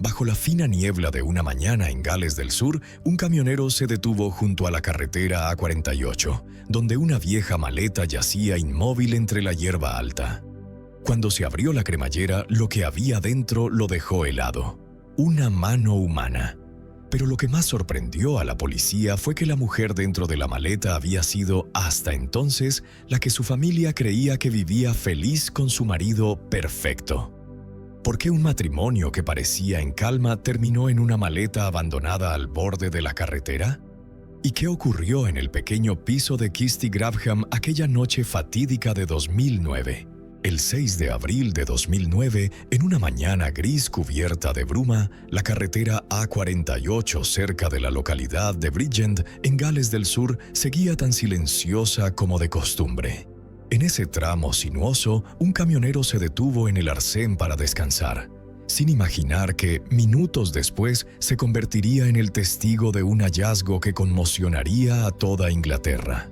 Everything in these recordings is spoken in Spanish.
Bajo la fina niebla de una mañana en Gales del Sur, un camionero se detuvo junto a la carretera A48, donde una vieja maleta yacía inmóvil entre la hierba alta. Cuando se abrió la cremallera, lo que había dentro lo dejó helado. Una mano humana. Pero lo que más sorprendió a la policía fue que la mujer dentro de la maleta había sido, hasta entonces, la que su familia creía que vivía feliz con su marido perfecto. ¿Por qué un matrimonio que parecía en calma terminó en una maleta abandonada al borde de la carretera? ¿Y qué ocurrió en el pequeño piso de Kirsty Graham aquella noche fatídica de 2009? El 6 de abril de 2009, en una mañana gris cubierta de bruma, la carretera A48 cerca de la localidad de Bridgend, en Gales del Sur, seguía tan silenciosa como de costumbre. En ese tramo sinuoso, un camionero se detuvo en el arcén para descansar, sin imaginar que, minutos después, se convertiría en el testigo de un hallazgo que conmocionaría a toda Inglaterra.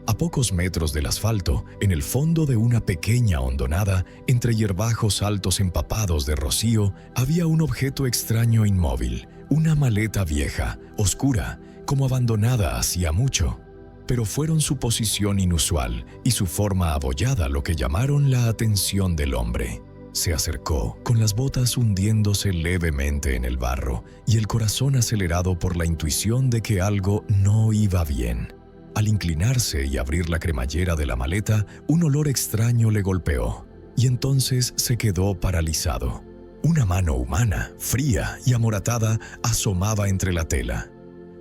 A pocos metros del asfalto, en el fondo de una pequeña hondonada, entre hierbajos altos empapados de rocío, había un objeto extraño inmóvil, una maleta vieja, oscura, como abandonada hacía mucho. Pero fueron su posición inusual y su forma abollada lo que llamaron la atención del hombre. Se acercó, con las botas hundiéndose levemente en el barro y el corazón acelerado por la intuición de que algo no iba bien. Al inclinarse y abrir la cremallera de la maleta, un olor extraño le golpeó, y entonces se quedó paralizado. Una mano humana, fría y amoratada, asomaba entre la tela.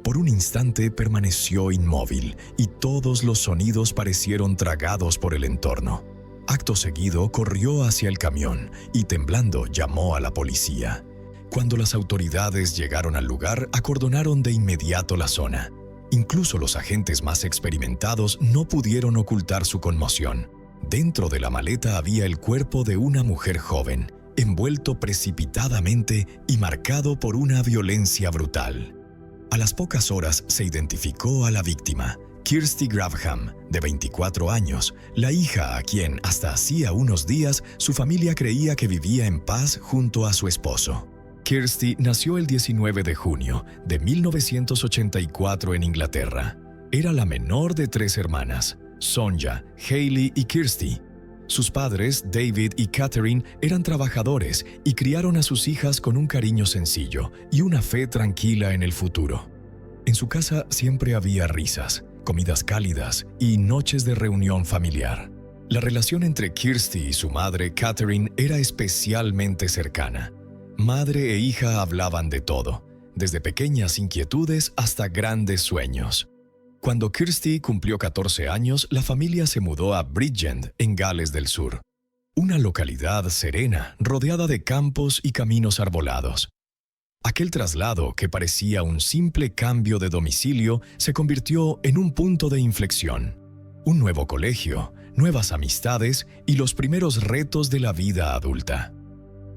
Por un instante permaneció inmóvil y todos los sonidos parecieron tragados por el entorno. Acto seguido corrió hacia el camión y temblando llamó a la policía. Cuando las autoridades llegaron al lugar, acordonaron de inmediato la zona. Incluso los agentes más experimentados no pudieron ocultar su conmoción. Dentro de la maleta había el cuerpo de una mujer joven, envuelto precipitadamente y marcado por una violencia brutal. A las pocas horas se identificó a la víctima, Kirsty Graham, de 24 años, la hija a quien, hasta hacía unos días, su familia creía que vivía en paz junto a su esposo. Kirsty nació el 19 de junio de 1984 en Inglaterra. Era la menor de 3 hermanas, Sonja, Hayley y Kirsty. Sus padres, David y Catherine, eran trabajadores y criaron a sus hijas con un cariño sencillo y una fe tranquila en el futuro. En su casa siempre había risas, comidas cálidas y noches de reunión familiar. La relación entre Kirsty y su madre, Catherine, era especialmente cercana. Madre e hija hablaban de todo, desde pequeñas inquietudes hasta grandes sueños. Cuando Kirsty cumplió 14 años, la familia se mudó a Bridgend, en Gales del Sur, una localidad serena, rodeada de campos y caminos arbolados. Aquel traslado, que parecía un simple cambio de domicilio, se convirtió en un punto de inflexión. Un nuevo colegio, nuevas amistades y los primeros retos de la vida adulta.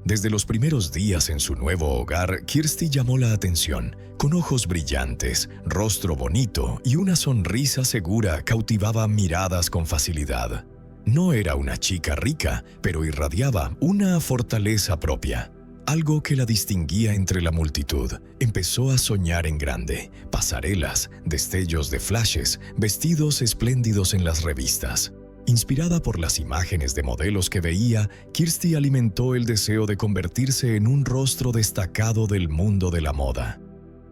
Desde los primeros días en su nuevo hogar, Kirsty llamó la atención. Con ojos brillantes, rostro bonito y una sonrisa segura cautivaba miradas con facilidad. No era una chica rica, pero irradiaba una fortaleza propia. Algo que la distinguía entre la multitud. Empezó a soñar en grande. Pasarelas, destellos de flashes, vestidos espléndidos en las revistas. Inspirada por las imágenes de modelos que veía, Kirsty alimentó el deseo de convertirse en un rostro destacado del mundo de la moda.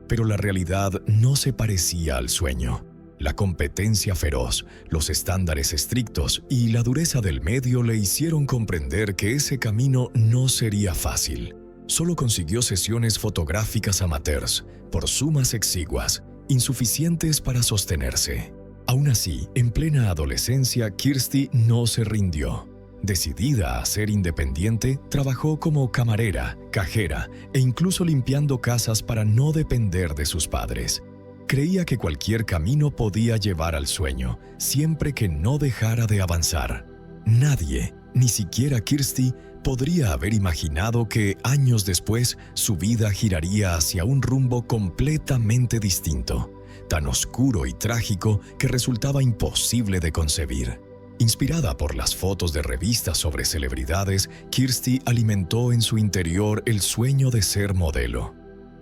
Pero la realidad no se parecía al sueño. La competencia feroz, los estándares estrictos y la dureza del medio le hicieron comprender que ese camino no sería fácil. Solo consiguió sesiones fotográficas amateurs, por sumas exiguas, insuficientes para sostenerse. Aún así, en plena adolescencia, Kirsty no se rindió. Decidida a ser independiente, trabajó como camarera, cajera e incluso limpiando casas para no depender de sus padres. Creía que cualquier camino podía llevar al sueño, siempre que no dejara de avanzar. Nadie, ni siquiera Kirsty, podría haber imaginado que años después su vida giraría hacia un rumbo completamente distinto, tan oscuro y trágico que resultaba imposible de concebir. Inspirada por las fotos de revistas sobre celebridades, Kirsty alimentó en su interior el sueño de ser modelo.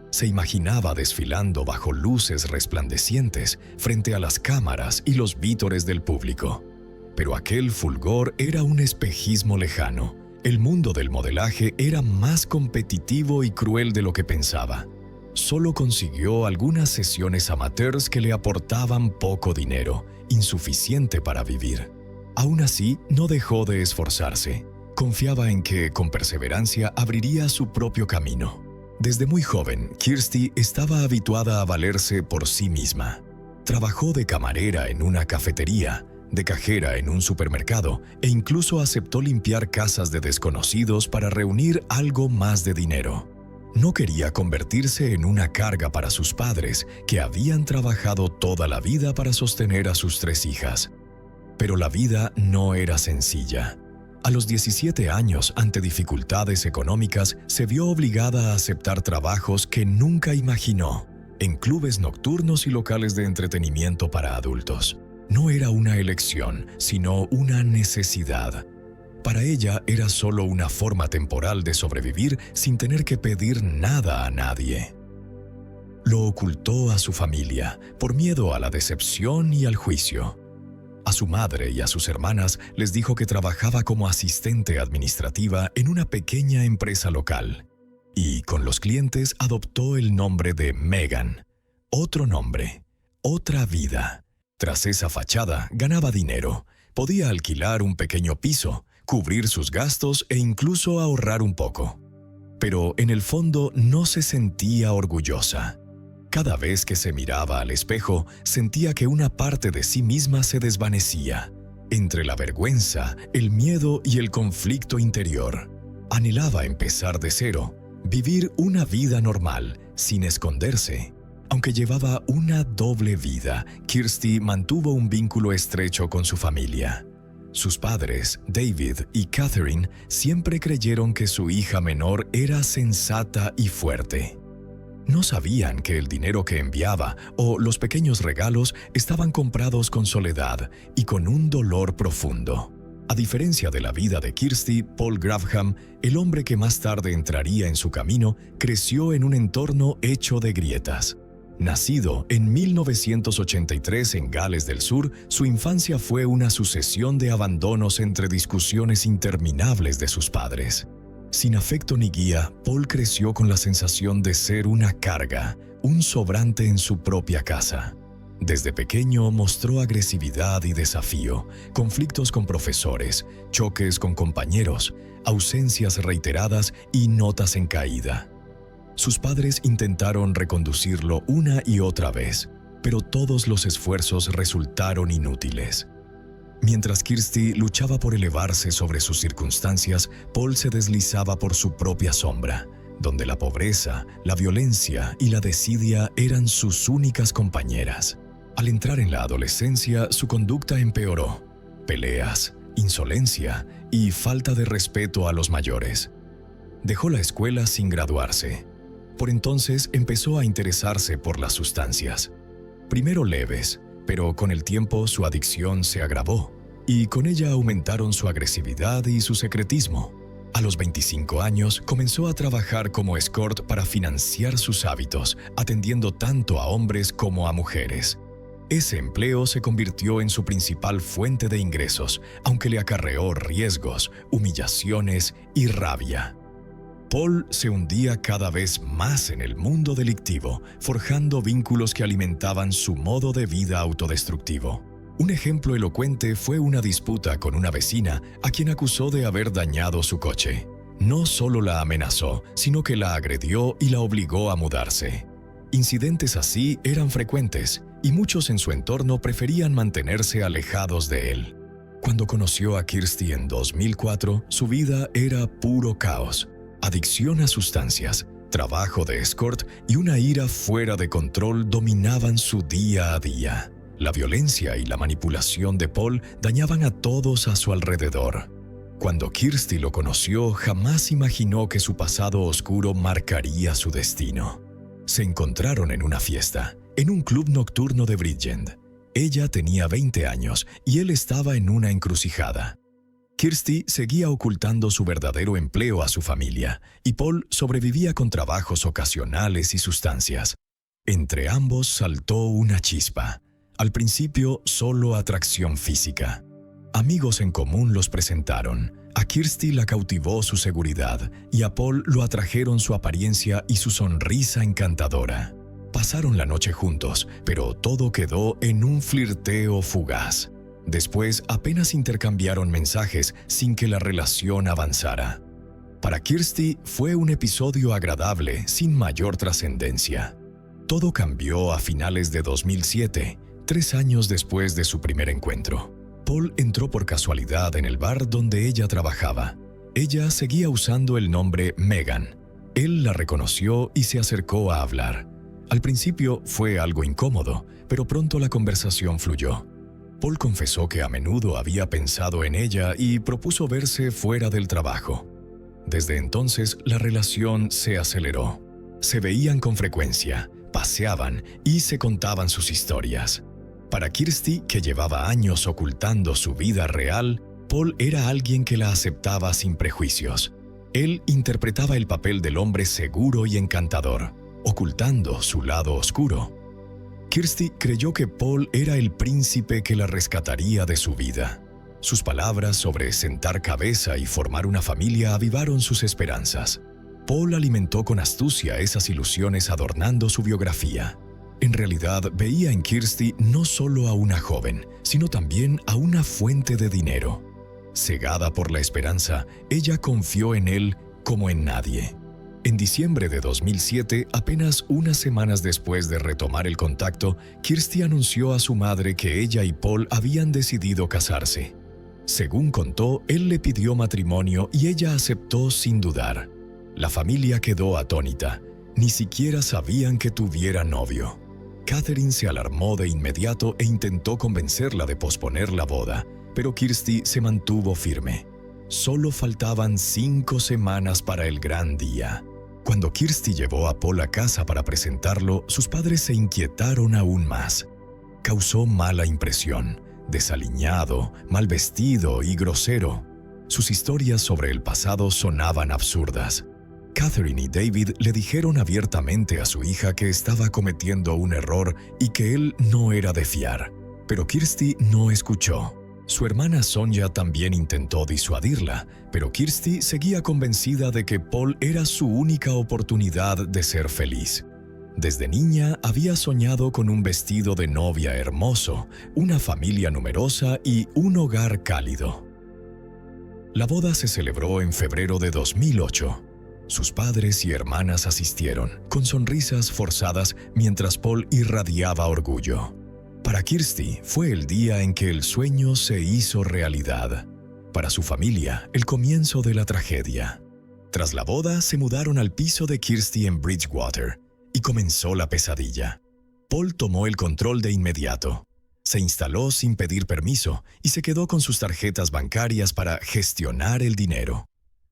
Se imaginaba desfilando bajo luces resplandecientes frente a las cámaras y los vítores del público. Pero aquel fulgor era un espejismo lejano. El mundo del modelaje era más competitivo y cruel de lo que pensaba. Solo consiguió algunas sesiones amateurs que le aportaban poco dinero, insuficiente para vivir. Aún así, no dejó de esforzarse. Confiaba en que, con perseverancia, abriría su propio camino. Desde muy joven, Kirsty estaba habituada a valerse por sí misma. Trabajó de camarera en una cafetería, de cajera en un supermercado e incluso aceptó limpiar casas de desconocidos para reunir algo más de dinero. No quería convertirse en una carga para sus padres, que habían trabajado toda la vida para sostener a sus 3 hijas. Pero la vida no era sencilla. A los 17 años, ante dificultades económicas, se vio obligada a aceptar trabajos que nunca imaginó, en clubes nocturnos y locales de entretenimiento para adultos. No era una elección, sino una necesidad. Para ella era solo una forma temporal de sobrevivir sin tener que pedir nada a nadie. Lo ocultó a su familia, por miedo a la decepción y al juicio. A su madre y a sus hermanas les dijo que trabajaba como asistente administrativa en una pequeña empresa local. Y con los clientes adoptó el nombre de Megan. Otro nombre, otra vida. Tras esa fachada ganaba dinero, podía alquilar un pequeño piso, cubrir sus gastos e incluso ahorrar un poco. Pero en el fondo no se sentía orgullosa. Cada vez que se miraba al espejo, sentía que una parte de sí misma se desvanecía. Entre la vergüenza, el miedo y el conflicto interior. Anhelaba empezar de cero, vivir una vida normal, sin esconderse. Aunque llevaba una doble vida, Kirsty mantuvo un vínculo estrecho con su familia. Sus padres, David y Catherine, siempre creyeron que su hija menor era sensata y fuerte. No sabían que el dinero que enviaba o los pequeños regalos estaban comprados con soledad y con un dolor profundo. A diferencia de la vida de Kirsty, Paul Graham, el hombre que más tarde entraría en su camino, creció en un entorno hecho de grietas. Nacido en 1983 en Gales del Sur, su infancia fue una sucesión de abandonos entre discusiones interminables de sus padres. Sin afecto ni guía, Paul creció con la sensación de ser una carga, un sobrante en su propia casa. Desde pequeño mostró agresividad y desafío, conflictos con profesores, choques con compañeros, ausencias reiteradas y notas en caída. Sus padres intentaron reconducirlo una y otra vez, pero todos los esfuerzos resultaron inútiles. Mientras Kirsty luchaba por elevarse sobre sus circunstancias, Paul se deslizaba por su propia sombra, donde la pobreza, la violencia y la desidia eran sus únicas compañeras. Al entrar en la adolescencia, su conducta empeoró. Peleas, insolencia y falta de respeto a los mayores. Dejó la escuela sin graduarse. Por entonces empezó a interesarse por las sustancias. Primero leves, pero con el tiempo su adicción se agravó, y con ella aumentaron su agresividad y su secretismo. A los 25 años comenzó a trabajar como escort para financiar sus hábitos, atendiendo tanto a hombres como a mujeres. Ese empleo se convirtió en su principal fuente de ingresos, aunque le acarreó riesgos, humillaciones y rabia. Paul se hundía cada vez más en el mundo delictivo, forjando vínculos que alimentaban su modo de vida autodestructivo. Un ejemplo elocuente fue una disputa con una vecina a quien acusó de haber dañado su coche. No solo la amenazó, sino que la agredió y la obligó a mudarse. Incidentes así eran frecuentes, y muchos en su entorno preferían mantenerse alejados de él. Cuando conoció a Kirsty en 2004, su vida era puro caos. Adicción a sustancias, trabajo de escort y una ira fuera de control dominaban su día a día. La violencia y la manipulación de Paul dañaban a todos a su alrededor. Cuando Kirsty lo conoció, jamás imaginó que su pasado oscuro marcaría su destino. Se encontraron en una fiesta, en un club nocturno de Bridgend. Ella tenía 20 años y él estaba en una encrucijada. Kirsty seguía ocultando su verdadero empleo a su familia y Paul sobrevivía con trabajos ocasionales y sustancias. Entre ambos saltó una chispa. Al principio, solo atracción física. Amigos en común los presentaron. A Kirsty la cautivó su seguridad y a Paul lo atrajeron su apariencia y su sonrisa encantadora. Pasaron la noche juntos, pero todo quedó en un flirteo fugaz. Después apenas intercambiaron mensajes sin que la relación avanzara. Para Kirsty fue un episodio agradable sin mayor trascendencia. Todo cambió a finales de 2007, 3 años después de su primer encuentro. Paul entró por casualidad en el bar donde ella trabajaba. Ella seguía usando el nombre Megan. Él la reconoció y se acercó a hablar. Al principio fue algo incómodo, pero pronto la conversación fluyó. Paul confesó que a menudo había pensado en ella y propuso verse fuera del trabajo. Desde entonces, la relación se aceleró. Se veían con frecuencia, paseaban y se contaban sus historias. Para Kirsty, que llevaba años ocultando su vida real, Paul era alguien que la aceptaba sin prejuicios. Él interpretaba el papel del hombre seguro y encantador, ocultando su lado oscuro. Kirsty creyó que Paul era el príncipe que la rescataría de su vida. Sus palabras sobre sentar cabeza y formar una familia avivaron sus esperanzas. Paul alimentó con astucia esas ilusiones adornando su biografía. En realidad, veía en Kirsty no solo a una joven, sino también a una fuente de dinero. Cegada por la esperanza, ella confió en él como en nadie. En diciembre de 2007, apenas unas semanas después de retomar el contacto, Kirsty anunció a su madre que ella y Paul habían decidido casarse. Según contó, él le pidió matrimonio y ella aceptó sin dudar. La familia quedó atónita. Ni siquiera sabían que tuviera novio. Catherine se alarmó de inmediato e intentó convencerla de posponer la boda, pero Kirsty se mantuvo firme. Solo faltaban 5 semanas para el gran día. Cuando Kirsty llevó a Paul a casa para presentarlo, sus padres se inquietaron aún más. Causó mala impresión, desaliñado, mal vestido y grosero. Sus historias sobre el pasado sonaban absurdas. Catherine y David le dijeron abiertamente a su hija que estaba cometiendo un error y que él no era de fiar. Pero Kirsty no escuchó. Su hermana Sonia también intentó disuadirla, pero Kirsty seguía convencida de que Paul era su única oportunidad de ser feliz. Desde niña había soñado con un vestido de novia hermoso, una familia numerosa y un hogar cálido. La boda se celebró en febrero de 2008. Sus padres y hermanas asistieron, con sonrisas forzadas mientras Paul irradiaba orgullo. Para Kirsty fue el día en que el sueño se hizo realidad. Para su familia, el comienzo de la tragedia. Tras la boda, se mudaron al piso de Kirsty en Bridgewater y comenzó la pesadilla. Paul tomó el control de inmediato. Se instaló sin pedir permiso y se quedó con sus tarjetas bancarias para gestionar el dinero.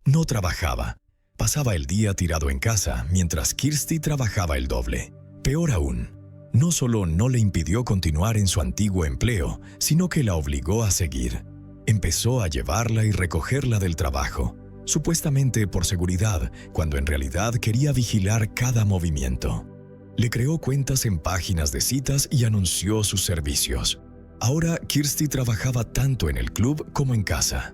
No trabajaba. Pasaba el día tirado en casa mientras Kirsty trabajaba el doble. Peor aún, no solo no le impidió continuar en su antiguo empleo, sino que la obligó a seguir. Empezó a llevarla y recogerla del trabajo, supuestamente por seguridad, cuando en realidad quería vigilar cada movimiento. Le creó cuentas en páginas de citas y anunció sus servicios. Ahora Kirsty trabajaba tanto en el club como en casa.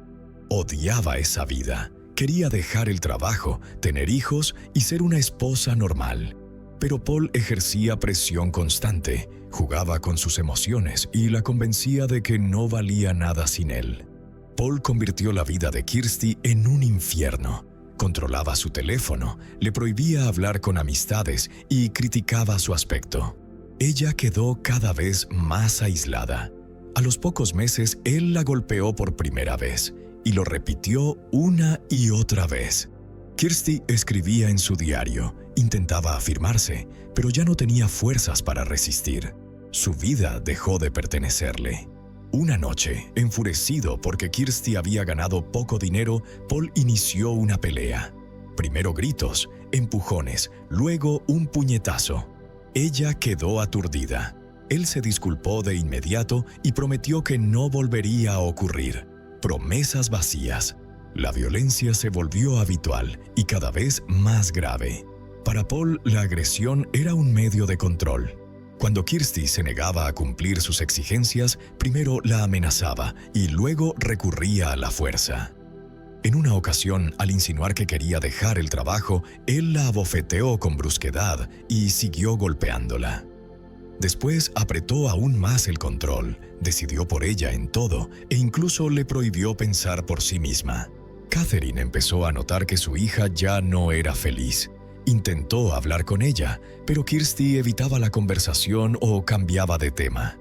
Odiaba esa vida. Quería dejar el trabajo, tener hijos y ser una esposa normal. Pero Paul ejercía presión constante, jugaba con sus emociones y la convencía de que no valía nada sin él. Paul convirtió la vida de Kirsty en un infierno. Controlaba su teléfono, le prohibía hablar con amistades y criticaba su aspecto. Ella quedó cada vez más aislada. A los pocos meses, él la golpeó por primera vez y lo repitió una y otra vez. Kirsty escribía en su diario, intentaba afirmarse, pero ya no tenía fuerzas para resistir. Su vida dejó de pertenecerle. Una noche, enfurecido porque Kirsty había ganado poco dinero, Paul inició una pelea. Primero gritos, empujones, luego un puñetazo. Ella quedó aturdida. Él se disculpó de inmediato y prometió que no volvería a ocurrir. Promesas vacías. La violencia se volvió habitual y cada vez más grave. Para Paul, la agresión era un medio de control. Cuando Kirsty se negaba a cumplir sus exigencias, primero la amenazaba y luego recurría a la fuerza. En una ocasión, al insinuar que quería dejar el trabajo, él la abofeteó con brusquedad y siguió golpeándola. Después apretó aún más el control, decidió por ella en todo e incluso le prohibió pensar por sí misma. Catherine empezó a notar que su hija ya no era feliz. Intentó hablar con ella, pero Kirsty evitaba la conversación o cambiaba de tema.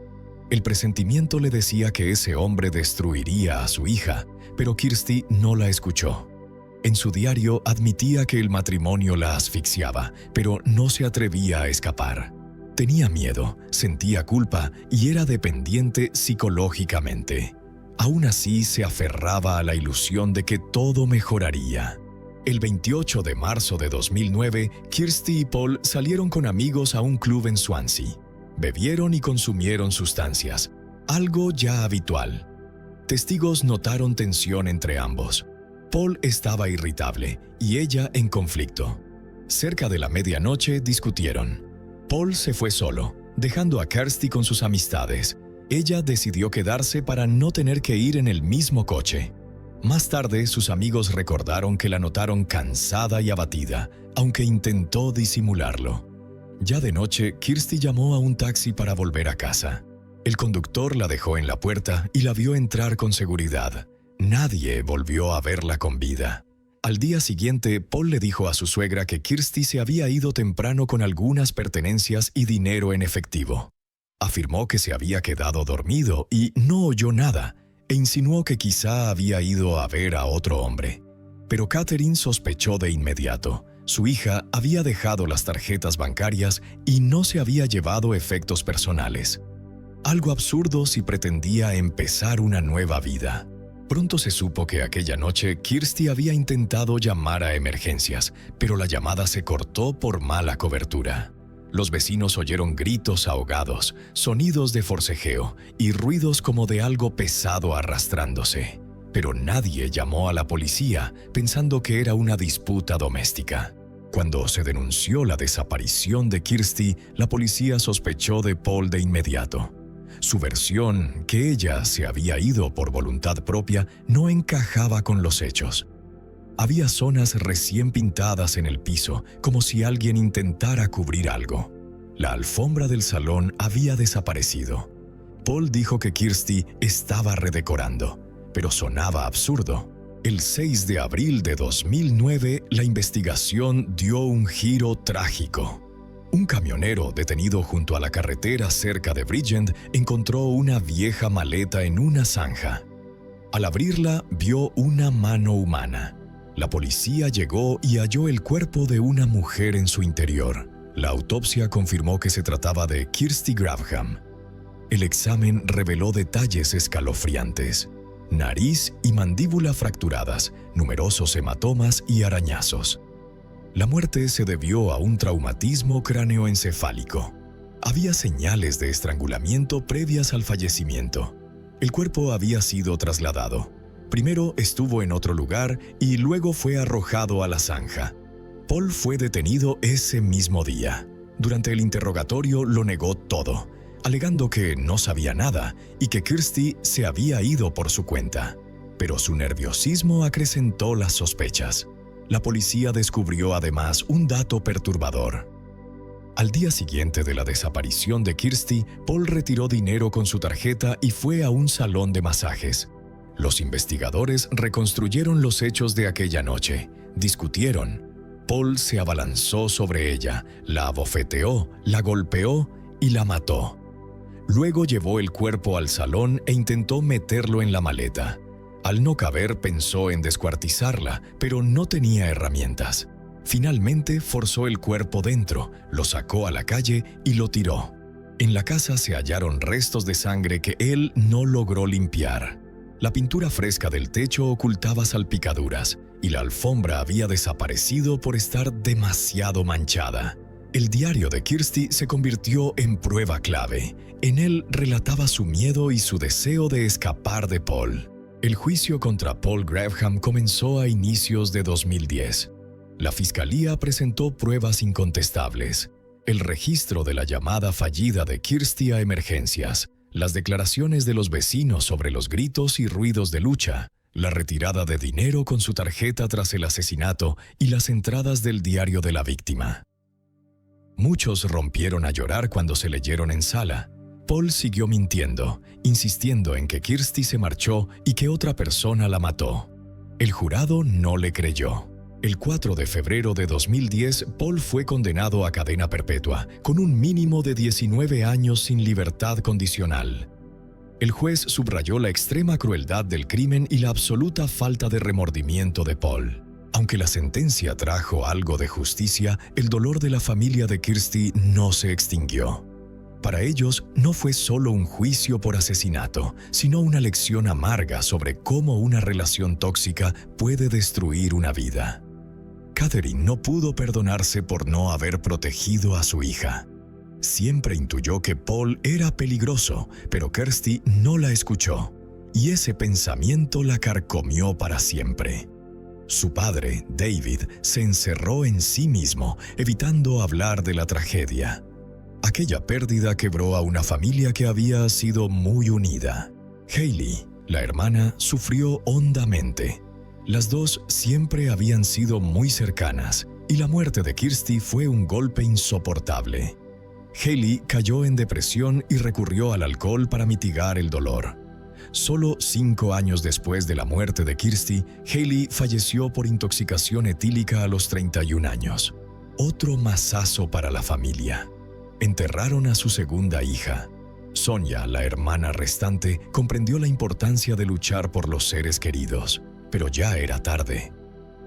El presentimiento le decía que ese hombre destruiría a su hija, pero Kirsty no la escuchó. En su diario admitía que el matrimonio la asfixiaba, pero no se atrevía a escapar. Tenía miedo, sentía culpa y era dependiente psicológicamente. Aún así se aferraba a la ilusión de que todo mejoraría. El 28 de marzo de 2009, Kirsty y Paul salieron con amigos a un club en Swansea. Bebieron y consumieron sustancias, algo ya habitual. Testigos notaron tensión entre ambos. Paul estaba irritable y ella en conflicto. Cerca de la medianoche discutieron. Paul se fue solo, dejando a Kirsty con sus amistades. Ella decidió quedarse para no tener que ir en el mismo coche. Más tarde, sus amigos recordaron que la notaron cansada y abatida, aunque intentó disimularlo. Ya de noche, Kirsty llamó a un taxi para volver a casa. El conductor la dejó en la puerta y la vio entrar con seguridad. Nadie volvió a verla con vida. Al día siguiente, Paul le dijo a su suegra que Kirsty se había ido temprano con algunas pertenencias y dinero en efectivo. Afirmó que se había quedado dormido y no oyó nada, e insinuó que quizá había ido a ver a otro hombre. Pero Catherine sospechó de inmediato. Su hija había dejado las tarjetas bancarias y no se había llevado efectos personales. Algo absurdo si pretendía empezar una nueva vida. Pronto se supo que aquella noche Kirsty había intentado llamar a emergencias, pero la llamada se cortó por mala cobertura. Los vecinos oyeron gritos ahogados, sonidos de forcejeo y ruidos como de algo pesado arrastrándose. Pero nadie llamó a la policía pensando que era una disputa doméstica. Cuando se denunció la desaparición de Kirsty, la policía sospechó de Paul de inmediato. Su versión, que ella se había ido por voluntad propia, no encajaba con los hechos. Había zonas recién pintadas en el piso, como si alguien intentara cubrir algo. La alfombra del salón había desaparecido. Paul dijo que Kirsty estaba redecorando, pero sonaba absurdo. El 6 de abril de 2009, la investigación dio un giro trágico. Un camionero detenido junto a la carretera cerca de Bridgend encontró una vieja maleta en una zanja. Al abrirla, vio una mano humana. La policía llegó y halló el cuerpo de una mujer en su interior. La autopsia confirmó que se trataba de Kirsty Graham. El examen reveló detalles escalofriantes: nariz y mandíbula fracturadas, numerosos hematomas y arañazos. La muerte se debió a un traumatismo cráneoencefálico. Había señales de estrangulamiento previas al fallecimiento. El cuerpo había sido trasladado. Primero estuvo en otro lugar y luego fue arrojado a la zanja. Paul fue detenido ese mismo día. Durante el interrogatorio lo negó todo, alegando que no sabía nada y que Kirsty se había ido por su cuenta. Pero su nerviosismo acrecentó las sospechas. La policía descubrió además un dato perturbador. Al día siguiente de la desaparición de Kirsty, Paul retiró dinero con su tarjeta y fue a un salón de masajes. Los investigadores reconstruyeron los hechos de aquella noche. Discutieron. Paul se abalanzó sobre ella, la abofeteó, la golpeó y la mató. Luego llevó el cuerpo al salón e intentó meterlo en la maleta. Al no caber, pensó en descuartizarla, pero no tenía herramientas. Finalmente forzó el cuerpo dentro, lo sacó a la calle y lo tiró. En la casa se hallaron restos de sangre que él no logró limpiar. La pintura fresca del techo ocultaba salpicaduras y la alfombra había desaparecido por estar demasiado manchada. El diario de Kirsty se convirtió en prueba clave. En él relataba su miedo y su deseo de escapar de Paul. El juicio contra Paul Graham comenzó a inicios de 2010. La fiscalía presentó pruebas incontestables: el registro de la llamada fallida de Kirsty a emergencias, las declaraciones de los vecinos sobre los gritos y ruidos de lucha, la retirada de dinero con su tarjeta tras el asesinato y las entradas del diario de la víctima. Muchos rompieron a llorar cuando se leyeron en sala. Paul siguió mintiendo, insistiendo en que Kirsty se marchó y que otra persona la mató. El jurado no le creyó. El 4 de febrero de 2010, Paul fue condenado a cadena perpetua, con un mínimo de 19 años sin libertad condicional. El juez subrayó la extrema crueldad del crimen y la absoluta falta de remordimiento de Paul. Aunque la sentencia trajo algo de justicia, el dolor de la familia de Kirsty no se extinguió. Para ellos, no fue solo un juicio por asesinato, sino una lección amarga sobre cómo una relación tóxica puede destruir una vida. Catherine no pudo perdonarse por no haber protegido a su hija. Siempre intuyó que Paul era peligroso, pero Kirsty no la escuchó, y ese pensamiento la carcomió para siempre. Su padre, David, se encerró en sí mismo, evitando hablar de la tragedia. Aquella pérdida quebró a una familia que había sido muy unida. Hayley, la hermana, sufrió hondamente. Las dos siempre habían sido muy cercanas, y la muerte de Kirsty fue un golpe insoportable. Hayley cayó en depresión y recurrió al alcohol para mitigar el dolor. Solo 5 años después de la muerte de Kirsty, Hayley falleció por intoxicación etílica a los 31 años. Otro mazazo para la familia. Enterraron a su segunda hija. Sonia, la hermana restante, comprendió la importancia de luchar por los seres queridos, pero ya era tarde.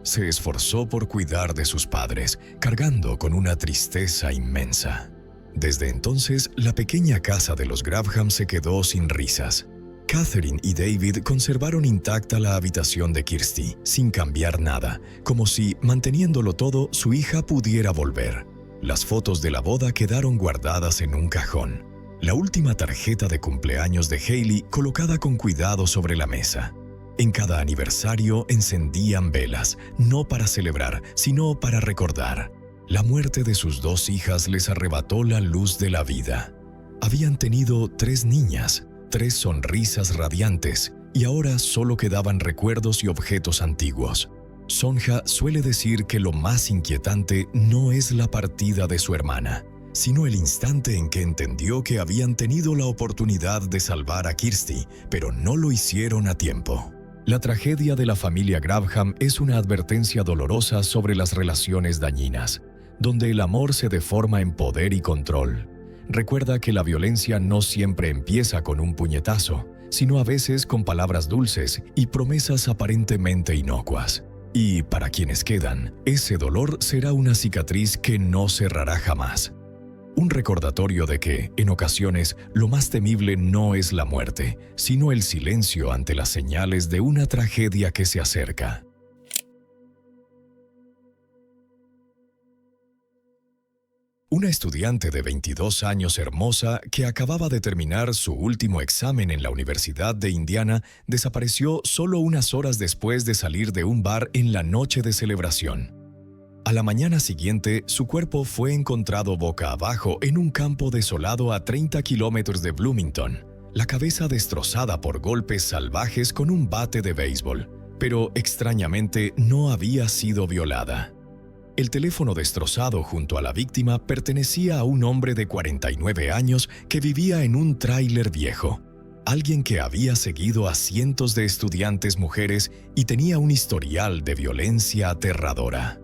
Se esforzó por cuidar de sus padres, cargando con una tristeza inmensa. Desde entonces, la pequeña casa de los Graham se quedó sin risas. Catherine y David conservaron intacta la habitación de Kirsty, sin cambiar nada, como si, manteniéndolo todo, su hija pudiera volver. Las fotos de la boda quedaron guardadas en un cajón. La última tarjeta de cumpleaños de Hayley colocada con cuidado sobre la mesa. En cada aniversario encendían velas, no para celebrar, sino para recordar. La muerte de sus 2 hijas les arrebató la luz de la vida. Habían tenido 3 niñas, 3 sonrisas radiantes, y ahora solo quedaban recuerdos y objetos antiguos. Sonja suele decir que lo más inquietante no es la partida de su hermana, sino el instante en que entendió que habían tenido la oportunidad de salvar a Kirsty, pero no lo hicieron a tiempo. La tragedia de la familia Graham es una advertencia dolorosa sobre las relaciones dañinas, donde el amor se deforma en poder y control. Recuerda que la violencia no siempre empieza con un puñetazo, sino a veces con palabras dulces y promesas aparentemente inocuas. Y para quienes quedan, ese dolor será una cicatriz que no cerrará jamás. Un recordatorio de que, en ocasiones, lo más temible no es la muerte, sino el silencio ante las señales de una tragedia que se acerca. Una estudiante de 22 años hermosa que acababa de terminar su último examen en la Universidad de Indiana desapareció solo unas horas después de salir de un bar en la noche de celebración. A la mañana siguiente, su cuerpo fue encontrado boca abajo en un campo desolado a 30 kilómetros de Bloomington, la cabeza destrozada por golpes salvajes con un bate de béisbol, pero extrañamente no había sido violada. El teléfono destrozado junto a la víctima pertenecía a un hombre de 49 años que vivía en un tráiler viejo, alguien que había seguido a cientos de estudiantes mujeres y tenía un historial de violencia aterradora.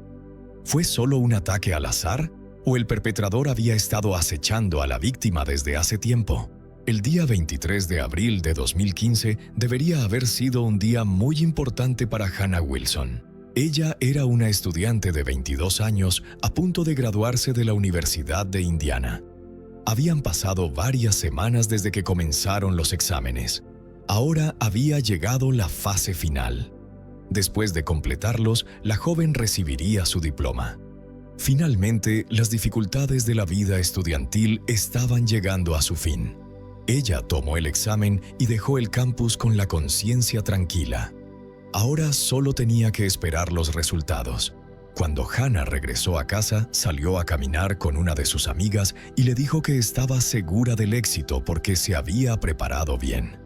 ¿Fue solo un ataque al azar? ¿O el perpetrador había estado acechando a la víctima desde hace tiempo? El día 23 de abril de 2015 debería haber sido un día muy importante para Hannah Wilson. Ella era una estudiante de 22 años a punto de graduarse de la Universidad de Indiana. Habían pasado varias semanas desde que comenzaron los exámenes. Ahora había llegado la fase final. Después de completarlos, la joven recibiría su diploma. Finalmente, las dificultades de la vida estudiantil estaban llegando a su fin. Ella tomó el examen y dejó el campus con la conciencia tranquila. Ahora solo tenía que esperar los resultados. Cuando Hannah regresó a casa, salió a caminar con una de sus amigas y le dijo que estaba segura del éxito porque se había preparado bien.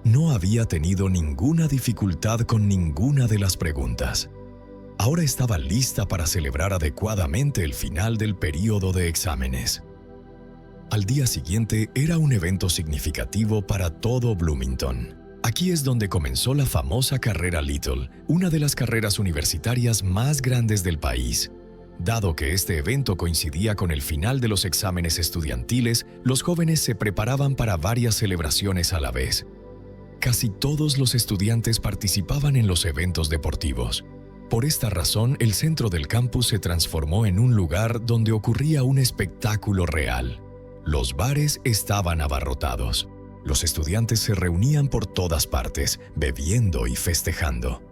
No había tenido ninguna dificultad con ninguna de las preguntas. Ahora estaba lista para celebrar adecuadamente el final del período de exámenes. Al día siguiente era un evento significativo para todo Bloomington. Aquí es donde comenzó la famosa carrera Little, una de las carreras universitarias más grandes del país. Dado que este evento coincidía con el final de los exámenes estudiantiles, los jóvenes se preparaban para varias celebraciones a la vez. Casi todos los estudiantes participaban en los eventos deportivos. Por esta razón, el centro del campus se transformó en un lugar donde ocurría un espectáculo real. Los bares estaban abarrotados. Los estudiantes se reunían por todas partes, bebiendo y festejando.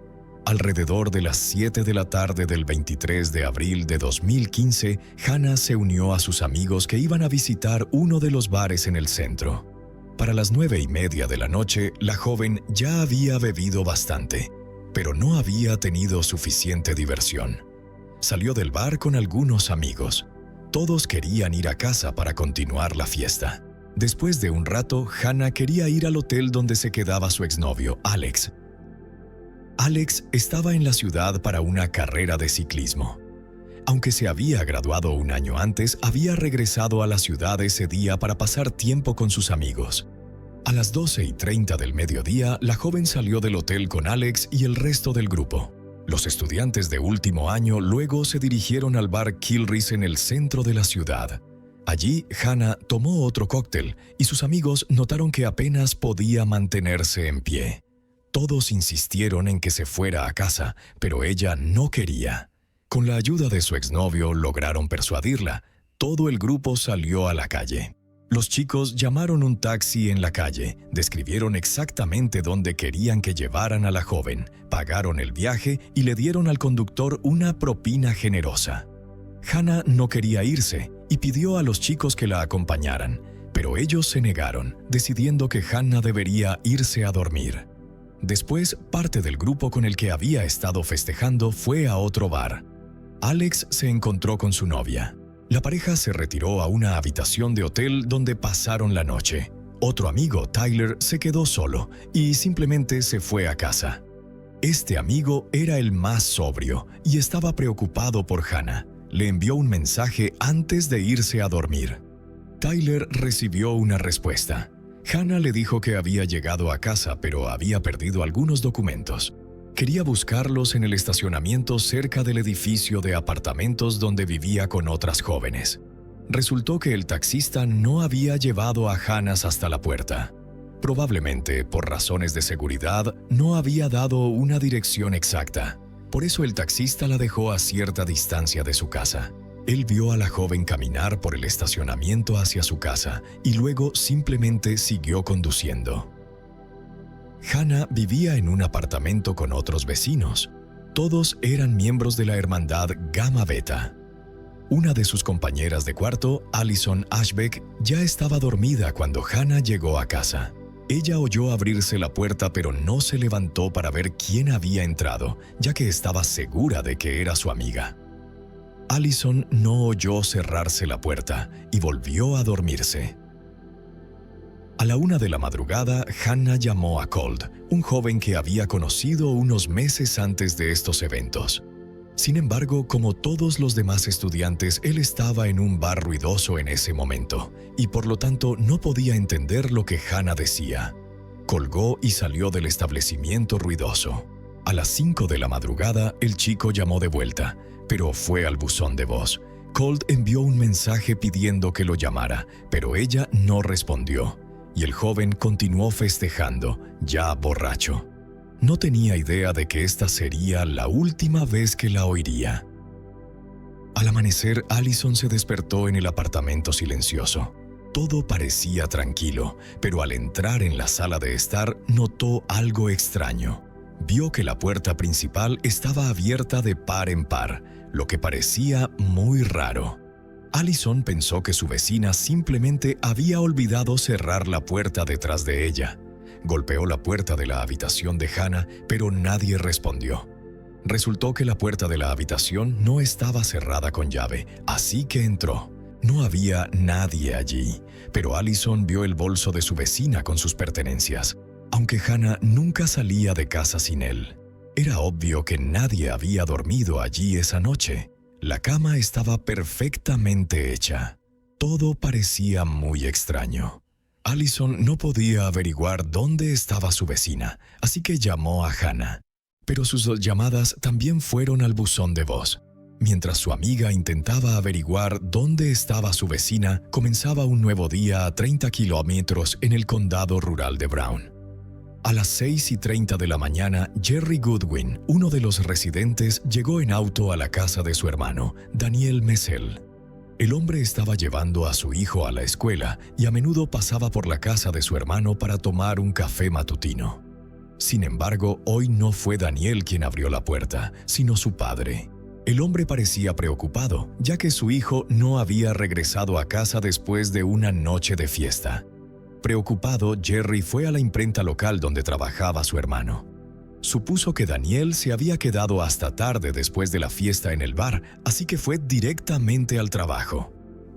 Alrededor de las 7 de la tarde del 23 de abril de 2015, Hannah se unió a sus amigos que iban a visitar uno de los bares en el centro. Para las 9:30 de la noche, la joven ya había bebido bastante, pero no había tenido suficiente diversión. Salió del bar con algunos amigos. Todos querían ir a casa para continuar la fiesta. Después de un rato, Hannah quería ir al hotel donde se quedaba su exnovio, Alex. Alex estaba en la ciudad para una carrera de ciclismo. Aunque se había graduado un año antes, había regresado a la ciudad ese día para pasar tiempo con sus amigos. A las 12:30 del mediodía, la joven salió del hotel con Alex y el resto del grupo. Los estudiantes de último año luego se dirigieron al bar Kilris en el centro de la ciudad. Allí, Hannah tomó otro cóctel y sus amigos notaron que apenas podía mantenerse en pie. Todos insistieron en que se fuera a casa, pero ella no quería. Con la ayuda de su exnovio lograron persuadirla. Todo el grupo salió a la calle. Los chicos llamaron un taxi en la calle, describieron exactamente dónde querían que llevaran a la joven, pagaron el viaje y le dieron al conductor una propina generosa. Hannah no quería irse y pidió a los chicos que la acompañaran, pero ellos se negaron, decidiendo que Hannah debería irse a dormir. Después, parte del grupo con el que había estado festejando fue a otro bar. Alex se encontró con su novia. La pareja se retiró a una habitación de hotel donde pasaron la noche. Otro amigo, Tyler, se quedó solo y simplemente se fue a casa. Este amigo era el más sobrio y estaba preocupado por Hannah. Le envió un mensaje antes de irse a dormir. Tyler recibió una respuesta. Hannah le dijo que había llegado a casa, pero había perdido algunos documentos. Quería buscarlos en el estacionamiento cerca del edificio de apartamentos donde vivía con otras jóvenes. Resultó que el taxista no había llevado a Hannah hasta la puerta. Probablemente, por razones de seguridad, no había dado una dirección exacta. Por eso el taxista la dejó a cierta distancia de su casa. Él vio a la joven caminar por el estacionamiento hacia su casa y luego simplemente siguió conduciendo. Hannah vivía en un apartamento con otros vecinos. Todos eran miembros de la hermandad Gamma Beta. Una de sus compañeras de cuarto, Allison Ashbeck, ya estaba dormida cuando Hannah llegó a casa. Ella oyó abrirse la puerta pero no se levantó para ver quién había entrado, ya que estaba segura de que era su amiga. Allison no oyó cerrarse la puerta y volvió a dormirse. A la 1 de la madrugada, Hannah llamó a Colt, un joven que había conocido unos meses antes de estos eventos. Sin embargo, como todos los demás estudiantes, él estaba en un bar ruidoso en ese momento, y por lo tanto no podía entender lo que Hannah decía. Colgó y salió del establecimiento ruidoso. A las 5 de la madrugada, el chico llamó de vuelta, pero fue al buzón de voz. Colt envió un mensaje pidiendo que lo llamara, pero ella no respondió, y el joven continuó festejando, ya borracho. No tenía idea de que esta sería la última vez que la oiría. Al amanecer, Allison se despertó en el apartamento silencioso. Todo parecía tranquilo, pero al entrar en la sala de estar, notó algo extraño. vio que la puerta principal estaba abierta de par en par, lo que parecía muy raro. Allison pensó que su vecina simplemente había olvidado cerrar la puerta detrás de ella. Golpeó la puerta de la habitación de Hannah, pero nadie respondió. Resultó que la puerta de la habitación no estaba cerrada con llave, así que entró. No había nadie allí, pero Allison vio el bolso de su vecina con sus pertenencias, aunque Hannah nunca salía de casa sin él. Era obvio que nadie había dormido allí esa noche. La cama estaba perfectamente hecha. Todo parecía muy extraño. Allison no podía averiguar dónde estaba su vecina, así que llamó a Hannah. Pero sus llamadas también fueron al buzón de voz. Mientras su amiga intentaba averiguar dónde estaba su vecina, comenzaba un nuevo día a 30 kilómetros en el condado rural de Brown. A las 6:30 de la mañana, Jerry Goodwin, uno de los residentes, llegó en auto a la casa de su hermano, Daniel Messel. El hombre estaba llevando a su hijo a la escuela y a menudo pasaba por la casa de su hermano para tomar un café matutino. Sin embargo, hoy no fue Daniel quien abrió la puerta, sino su padre. El hombre parecía preocupado, ya que su hijo no había regresado a casa después de una noche de fiesta. Preocupado, Jerry fue a la imprenta local donde trabajaba su hermano. Supuso que Daniel se había quedado hasta tarde después de la fiesta en el bar, así que fue directamente al trabajo.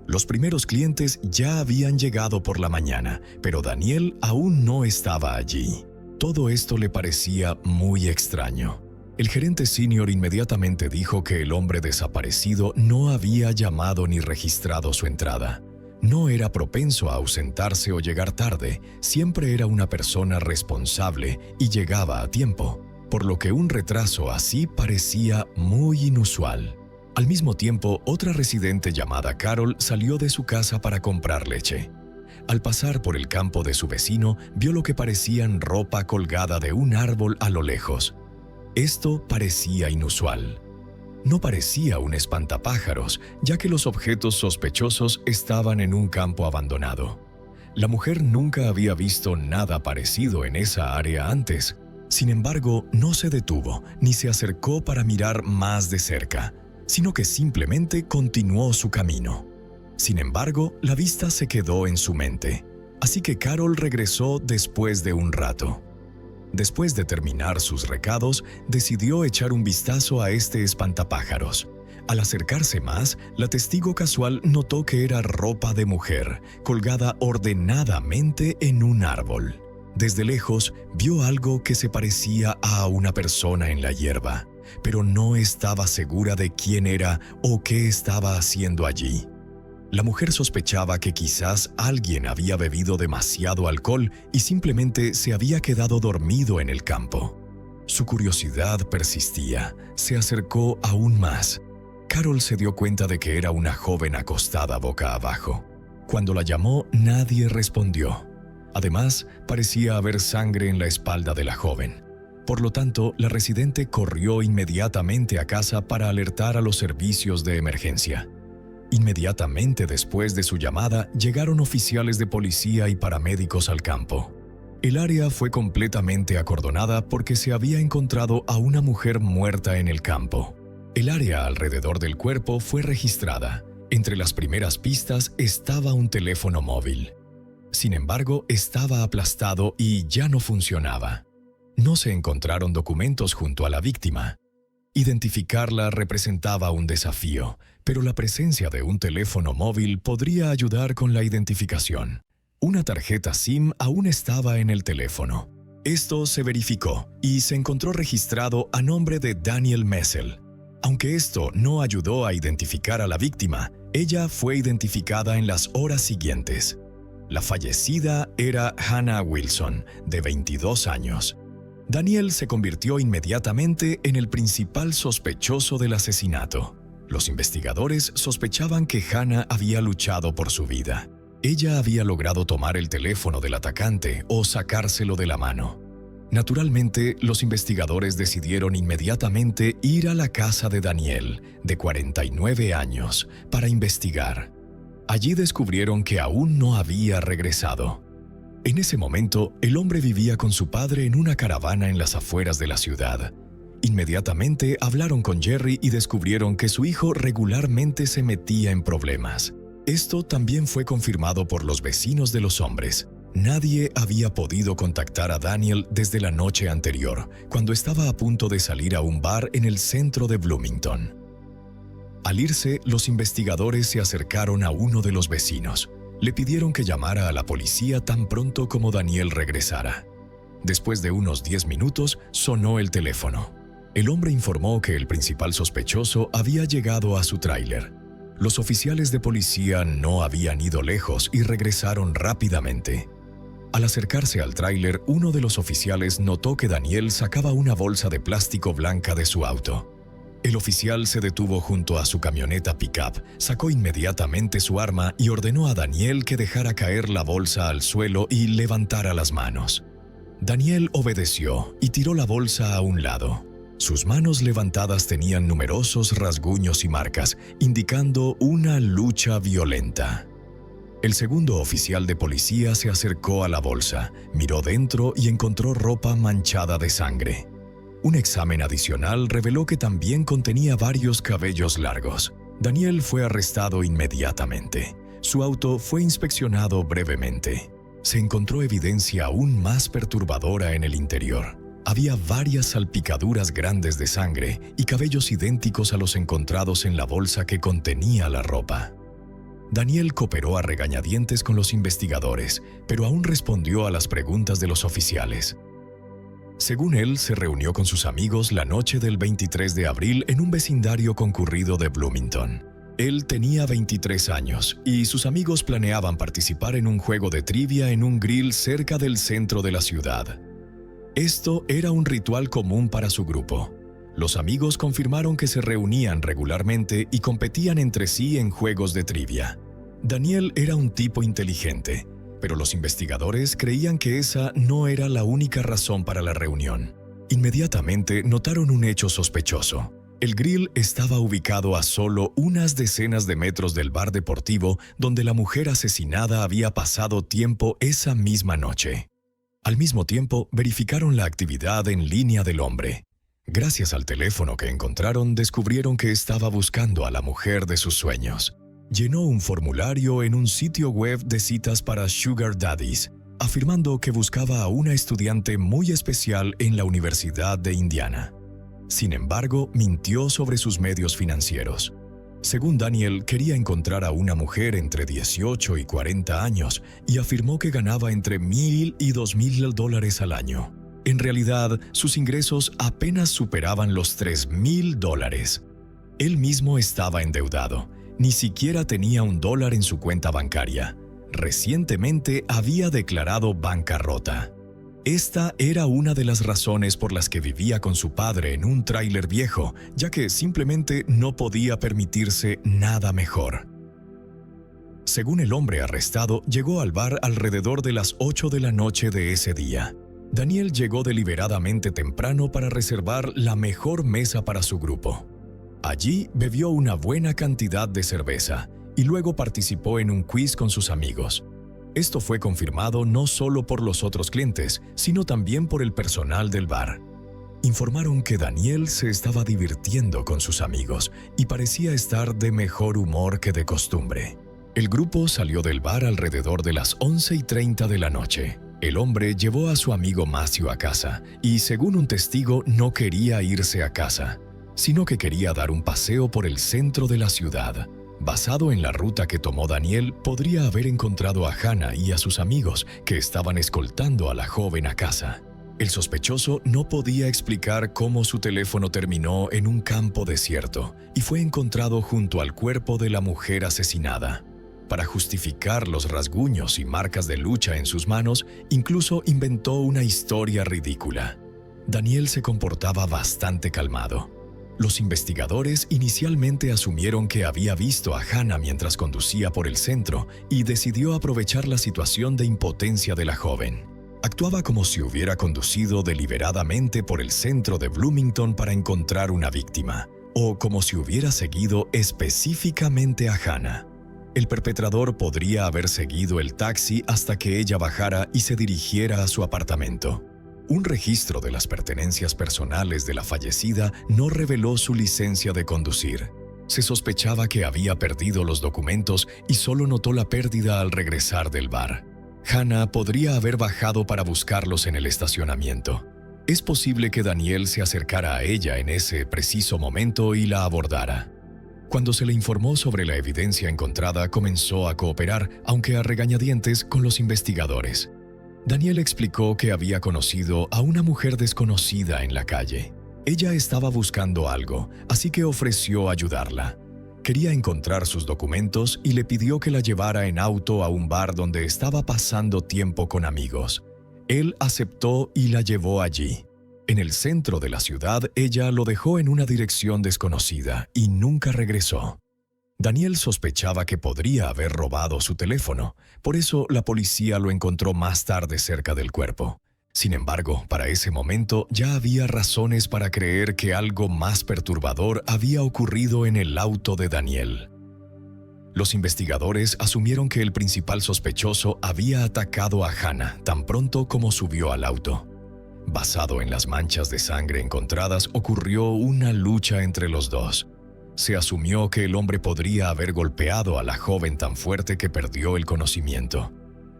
Los primeros clientes ya habían llegado por la mañana, pero Daniel aún no estaba allí. Todo esto le parecía muy extraño. El gerente senior inmediatamente dijo que el hombre desaparecido no había llamado ni registrado su entrada. No era propenso a ausentarse o llegar tarde, siempre era una persona responsable y llegaba a tiempo, por lo que un retraso así parecía muy inusual. Al mismo tiempo, otra residente llamada Carol salió de su casa para comprar leche. Al pasar por el campo de su vecino, vio lo que parecían ropa colgada de un árbol a lo lejos. Esto parecía inusual. No parecía un espantapájaros, ya que los objetos sospechosos estaban en un campo abandonado. La mujer nunca había visto nada parecido en esa área antes. Sin embargo, no se detuvo ni se acercó para mirar más de cerca, sino que simplemente continuó su camino. Sin embargo, la vista se quedó en su mente, así que Carol regresó después de un rato. Después de terminar sus recados, decidió echar un vistazo a este espantapájaros. Al acercarse más, la testigo casual notó que era ropa de mujer, colgada ordenadamente en un árbol. Desde lejos, vio algo que se parecía a una persona en la hierba, pero no estaba segura de quién era o qué estaba haciendo allí. La mujer sospechaba que quizás alguien había bebido demasiado alcohol y simplemente se había quedado dormido en el campo. Su curiosidad persistía, se acercó aún más. Carol se dio cuenta de que era una joven acostada boca abajo. Cuando la llamó, nadie respondió. Además, parecía haber sangre en la espalda de la joven. Por lo tanto, la residente corrió inmediatamente a casa para alertar a los servicios de emergencia. Inmediatamente después de su llamada, llegaron oficiales de policía y paramédicos al campo. El área fue completamente acordonada porque se había encontrado a una mujer muerta en el campo. El área alrededor del cuerpo fue registrada. Entre las primeras pistas estaba un teléfono móvil. Sin embargo, estaba aplastado y ya no funcionaba. No se encontraron documentos junto a la víctima. Identificarla representaba un desafío, pero la presencia de un teléfono móvil podría ayudar con la identificación. Una tarjeta SIM aún estaba en el teléfono. Esto se verificó y se encontró registrado a nombre de Daniel Messel. Aunque esto no ayudó a identificar a la víctima, ella fue identificada en las horas siguientes. La fallecida era Hannah Wilson, de 22 años. Daniel se convirtió inmediatamente en el principal sospechoso del asesinato. Los investigadores sospechaban que Hannah había luchado por su vida. Ella había logrado tomar el teléfono del atacante o sacárselo de la mano. Naturalmente, los investigadores decidieron inmediatamente ir a la casa de Daniel, de 49 años, para investigar. Allí descubrieron que aún no había regresado. En ese momento, el hombre vivía con su padre en una caravana en las afueras de la ciudad. Inmediatamente hablaron con Jerry y descubrieron que su hijo regularmente se metía en problemas. Esto también fue confirmado por los vecinos de los hombres. Nadie había podido contactar a Daniel desde la noche anterior, cuando estaba a punto de salir a un bar en el centro de Bloomington. Al irse, los investigadores se acercaron a uno de los vecinos. Le pidieron que llamara a la policía tan pronto como Daniel regresara. Después de unos 10 minutos, sonó el teléfono. El hombre informó que el principal sospechoso había llegado a su tráiler. Los oficiales de policía no habían ido lejos y regresaron rápidamente. Al acercarse al tráiler, uno de los oficiales notó que Daniel sacaba una bolsa de plástico blanca de su auto. El oficial se detuvo junto a su camioneta pick-up, sacó inmediatamente su arma y ordenó a Daniel que dejara caer la bolsa al suelo y levantara las manos. Daniel obedeció y tiró la bolsa a un lado. Sus manos levantadas tenían numerosos rasguños y marcas, indicando una lucha violenta. El segundo oficial de policía se acercó a la bolsa, miró dentro y encontró ropa manchada de sangre. Un examen adicional reveló que también contenía varios cabellos largos. Daniel fue arrestado inmediatamente. Su auto fue inspeccionado brevemente. Se encontró evidencia aún más perturbadora en el interior. Había varias salpicaduras grandes de sangre y cabellos idénticos a los encontrados en la bolsa que contenía la ropa. Daniel cooperó a regañadientes con los investigadores, pero aún respondió a las preguntas de los oficiales. Según él, se reunió con sus amigos la noche del 23 de abril en un vecindario concurrido de Bloomington. Él tenía 23 años y sus amigos planeaban participar en un juego de trivia en un grill cerca del centro de la ciudad. Esto era un ritual común para su grupo. Los amigos confirmaron que se reunían regularmente y competían entre sí en juegos de trivia. Daniel era un tipo inteligente, pero los investigadores creían que esa no era la única razón para la reunión. Inmediatamente notaron un hecho sospechoso. El grill estaba ubicado a solo unas decenas de metros del bar deportivo donde la mujer asesinada había pasado tiempo esa misma noche. Al mismo tiempo, verificaron la actividad en línea del hombre. Gracias al teléfono que encontraron, descubrieron que estaba buscando a la mujer de sus sueños. Llenó un formulario en un sitio web de citas para Sugar Daddies, afirmando que buscaba a una estudiante muy especial en la Universidad de Indiana. Sin embargo, mintió sobre sus medios financieros. Según Daniel, quería encontrar a una mujer entre 18 y 40 años y afirmó que ganaba entre $1,000 y $2,000 al año. En realidad, sus ingresos apenas superaban los $3,000. Él mismo estaba endeudado. Ni siquiera tenía $1 en su cuenta bancaria. Recientemente había declarado bancarrota. Esta era una de las razones por las que vivía con su padre en un tráiler viejo, ya que simplemente no podía permitirse nada mejor. Según el hombre arrestado, llegó al bar alrededor de las 8 de la noche de ese día. Daniel llegó deliberadamente temprano para reservar la mejor mesa para su grupo. Allí bebió una buena cantidad de cerveza y luego participó en un quiz con sus amigos. Esto fue confirmado no solo por los otros clientes, sino también por el personal del bar. Informaron que Daniel se estaba divirtiendo con sus amigos y parecía estar de mejor humor que de costumbre. El grupo salió del bar alrededor de las 11:30 de la noche. El hombre llevó a su amigo Matthew a casa y, según un testigo, no quería irse a casa, sino que quería dar un paseo por el centro de la ciudad. Basado en la ruta que tomó Daniel, podría haber encontrado a Hannah y a sus amigos que estaban escoltando a la joven a casa. El sospechoso no podía explicar cómo su teléfono terminó en un campo desierto y fue encontrado junto al cuerpo de la mujer asesinada. Para justificar los rasguños y marcas de lucha en sus manos, incluso inventó una historia ridícula. Daniel se comportaba bastante calmado. Los investigadores inicialmente asumieron que había visto a Hannah mientras conducía por el centro y decidió aprovechar la situación de impotencia de la joven. Actuaba como si hubiera conducido deliberadamente por el centro de Bloomington para encontrar una víctima, o como si hubiera seguido específicamente a Hannah. El perpetrador podría haber seguido el taxi hasta que ella bajara y se dirigiera a su apartamento. Un registro de las pertenencias personales de la fallecida no reveló su licencia de conducir. Se sospechaba que había perdido los documentos y solo notó la pérdida al regresar del bar. Hannah podría haber bajado para buscarlos en el estacionamiento. Es posible que Daniel se acercara a ella en ese preciso momento y la abordara. Cuando se le informó sobre la evidencia encontrada, comenzó a cooperar, aunque a regañadientes, con los investigadores. Daniel explicó que había conocido a una mujer desconocida en la calle. Ella estaba buscando algo, así que ofreció ayudarla. Quería encontrar sus documentos y le pidió que la llevara en auto a un bar donde estaba pasando tiempo con amigos. Él aceptó y la llevó allí. En el centro de la ciudad, ella lo dejó en una dirección desconocida y nunca regresó. Daniel sospechaba que podría haber robado su teléfono, por eso la policía lo encontró más tarde cerca del cuerpo. Sin embargo, para ese momento ya había razones para creer que algo más perturbador había ocurrido en el auto de Daniel. Los investigadores asumieron que el principal sospechoso había atacado a Hannah tan pronto como subió al auto. Basado en las manchas de sangre encontradas, ocurrió una lucha entre los dos. Se asumió que el hombre podría haber golpeado a la joven tan fuerte que perdió el conocimiento.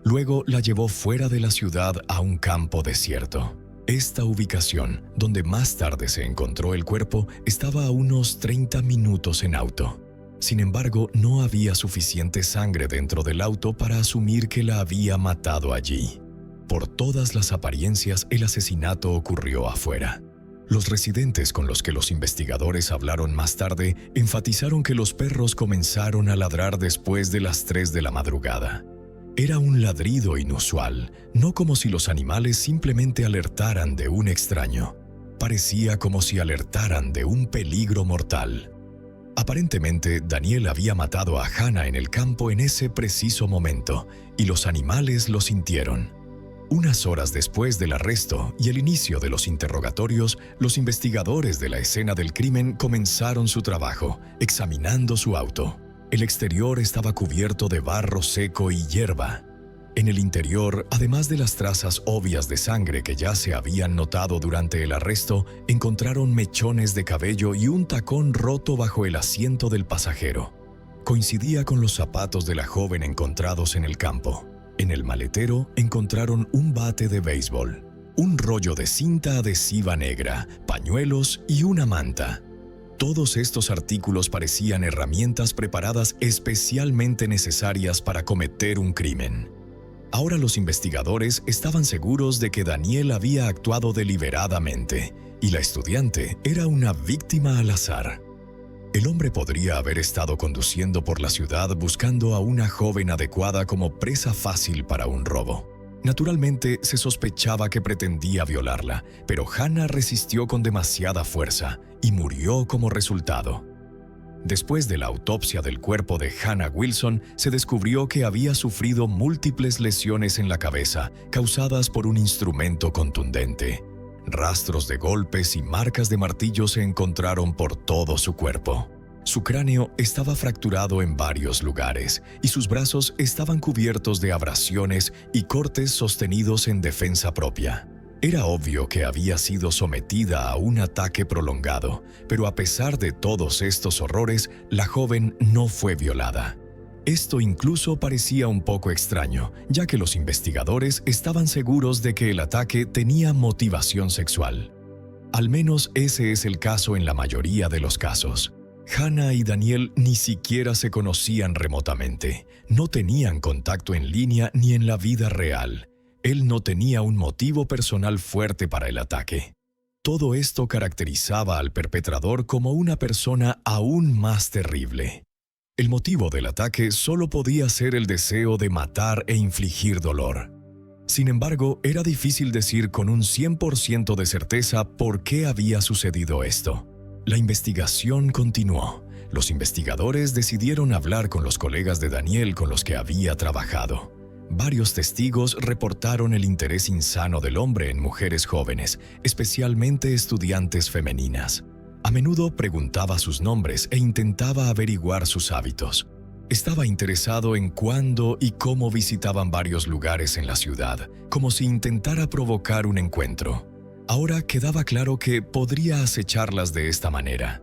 Luego la llevó fuera de la ciudad a un campo desierto. Esta ubicación, donde más tarde se encontró el cuerpo, estaba a unos 30 minutos en auto. Sin embargo, no había suficiente sangre dentro del auto para asumir que la había matado allí. Por todas las apariencias, el asesinato ocurrió afuera. Los residentes con los que los investigadores hablaron más tarde enfatizaron que los perros comenzaron a ladrar después de las 3 de la madrugada. Era un ladrido inusual, no como si los animales simplemente alertaran de un extraño. Parecía como si alertaran de un peligro mortal. Aparentemente, Daniel había matado a Hannah en el campo en ese preciso momento, y los animales lo sintieron. Unas horas después del arresto y el inicio de los interrogatorios, los investigadores de la escena del crimen comenzaron su trabajo, examinando su auto. El exterior estaba cubierto de barro seco y hierba. En el interior, además de las trazas obvias de sangre que ya se habían notado durante el arresto, encontraron mechones de cabello y un tacón roto bajo el asiento del pasajero. Coincidía con los zapatos de la joven encontrados en el campo. En el maletero encontraron un bate de béisbol, un rollo de cinta adhesiva negra, pañuelos y una manta. Todos estos artículos parecían herramientas preparadas especialmente necesarias para cometer un crimen. Ahora los investigadores estaban seguros de que Daniel había actuado deliberadamente y la estudiante era una víctima al azar. El hombre podría haber estado conduciendo por la ciudad buscando a una joven adecuada como presa fácil para un robo. Naturalmente, se sospechaba que pretendía violarla, pero Hannah resistió con demasiada fuerza y murió como resultado. Después de la autopsia del cuerpo de Hannah Wilson, se descubrió que había sufrido múltiples lesiones en la cabeza causadas por un instrumento contundente. Rastros de golpes y marcas de martillo se encontraron por todo su cuerpo. Su cráneo estaba fracturado en varios lugares y sus brazos estaban cubiertos de abrasiones y cortes sostenidos en defensa propia. Era obvio que había sido sometida a un ataque prolongado, pero a pesar de todos estos horrores, la joven no fue violada. Esto incluso parecía un poco extraño, ya que los investigadores estaban seguros de que el ataque tenía motivación sexual. Al menos ese es el caso en la mayoría de los casos. Hannah y Daniel ni siquiera se conocían remotamente, no tenían contacto en línea ni en la vida real. Él no tenía un motivo personal fuerte para el ataque. Todo esto caracterizaba al perpetrador como una persona aún más terrible. El motivo del ataque solo podía ser el deseo de matar e infligir dolor. Sin embargo, era difícil decir con un 100% de certeza por qué había sucedido esto. La investigación continuó. Los investigadores decidieron hablar con los colegas de Daniel con los que había trabajado. Varios testigos reportaron el interés insano del hombre en mujeres jóvenes, especialmente estudiantes femeninas. A menudo preguntaba sus nombres e intentaba averiguar sus hábitos. Estaba interesado en cuándo y cómo visitaban varios lugares en la ciudad, como si intentara provocar un encuentro. Ahora quedaba claro que podría acecharlas de esta manera.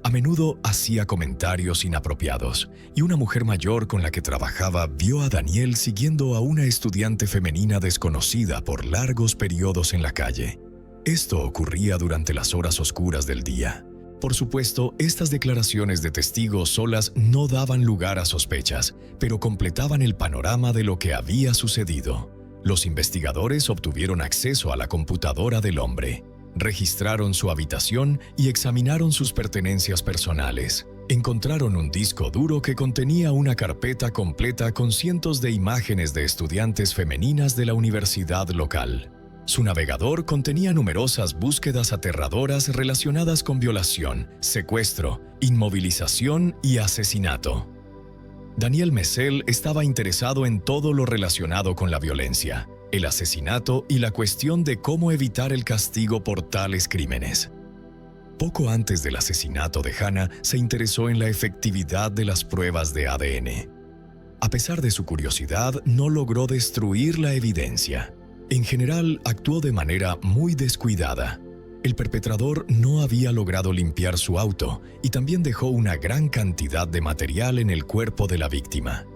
A menudo hacía comentarios inapropiados, y una mujer mayor con la que trabajaba vio a Daniel siguiendo a una estudiante femenina desconocida por largos periodos en la calle. Esto ocurría durante las horas oscuras del día. Por supuesto, estas declaraciones de testigos solas no daban lugar a sospechas, pero completaban el panorama de lo que había sucedido. Los investigadores obtuvieron acceso a la computadora del hombre, registraron su habitación y examinaron sus pertenencias personales. Encontraron un disco duro que contenía una carpeta completa con cientos de imágenes de estudiantes femeninas de la universidad local. Su navegador contenía numerosas búsquedas aterradoras relacionadas con violación, secuestro, inmovilización y asesinato. Daniel Messel estaba interesado en todo lo relacionado con la violencia, el asesinato y la cuestión de cómo evitar el castigo por tales crímenes. Poco antes del asesinato de Hannah, se interesó en la efectividad de las pruebas de ADN. A pesar de su curiosidad, no logró destruir la evidencia. En general, actuó de manera muy descuidada. El perpetrador no había logrado limpiar su auto y también dejó una gran cantidad de material en el cuerpo de la víctima.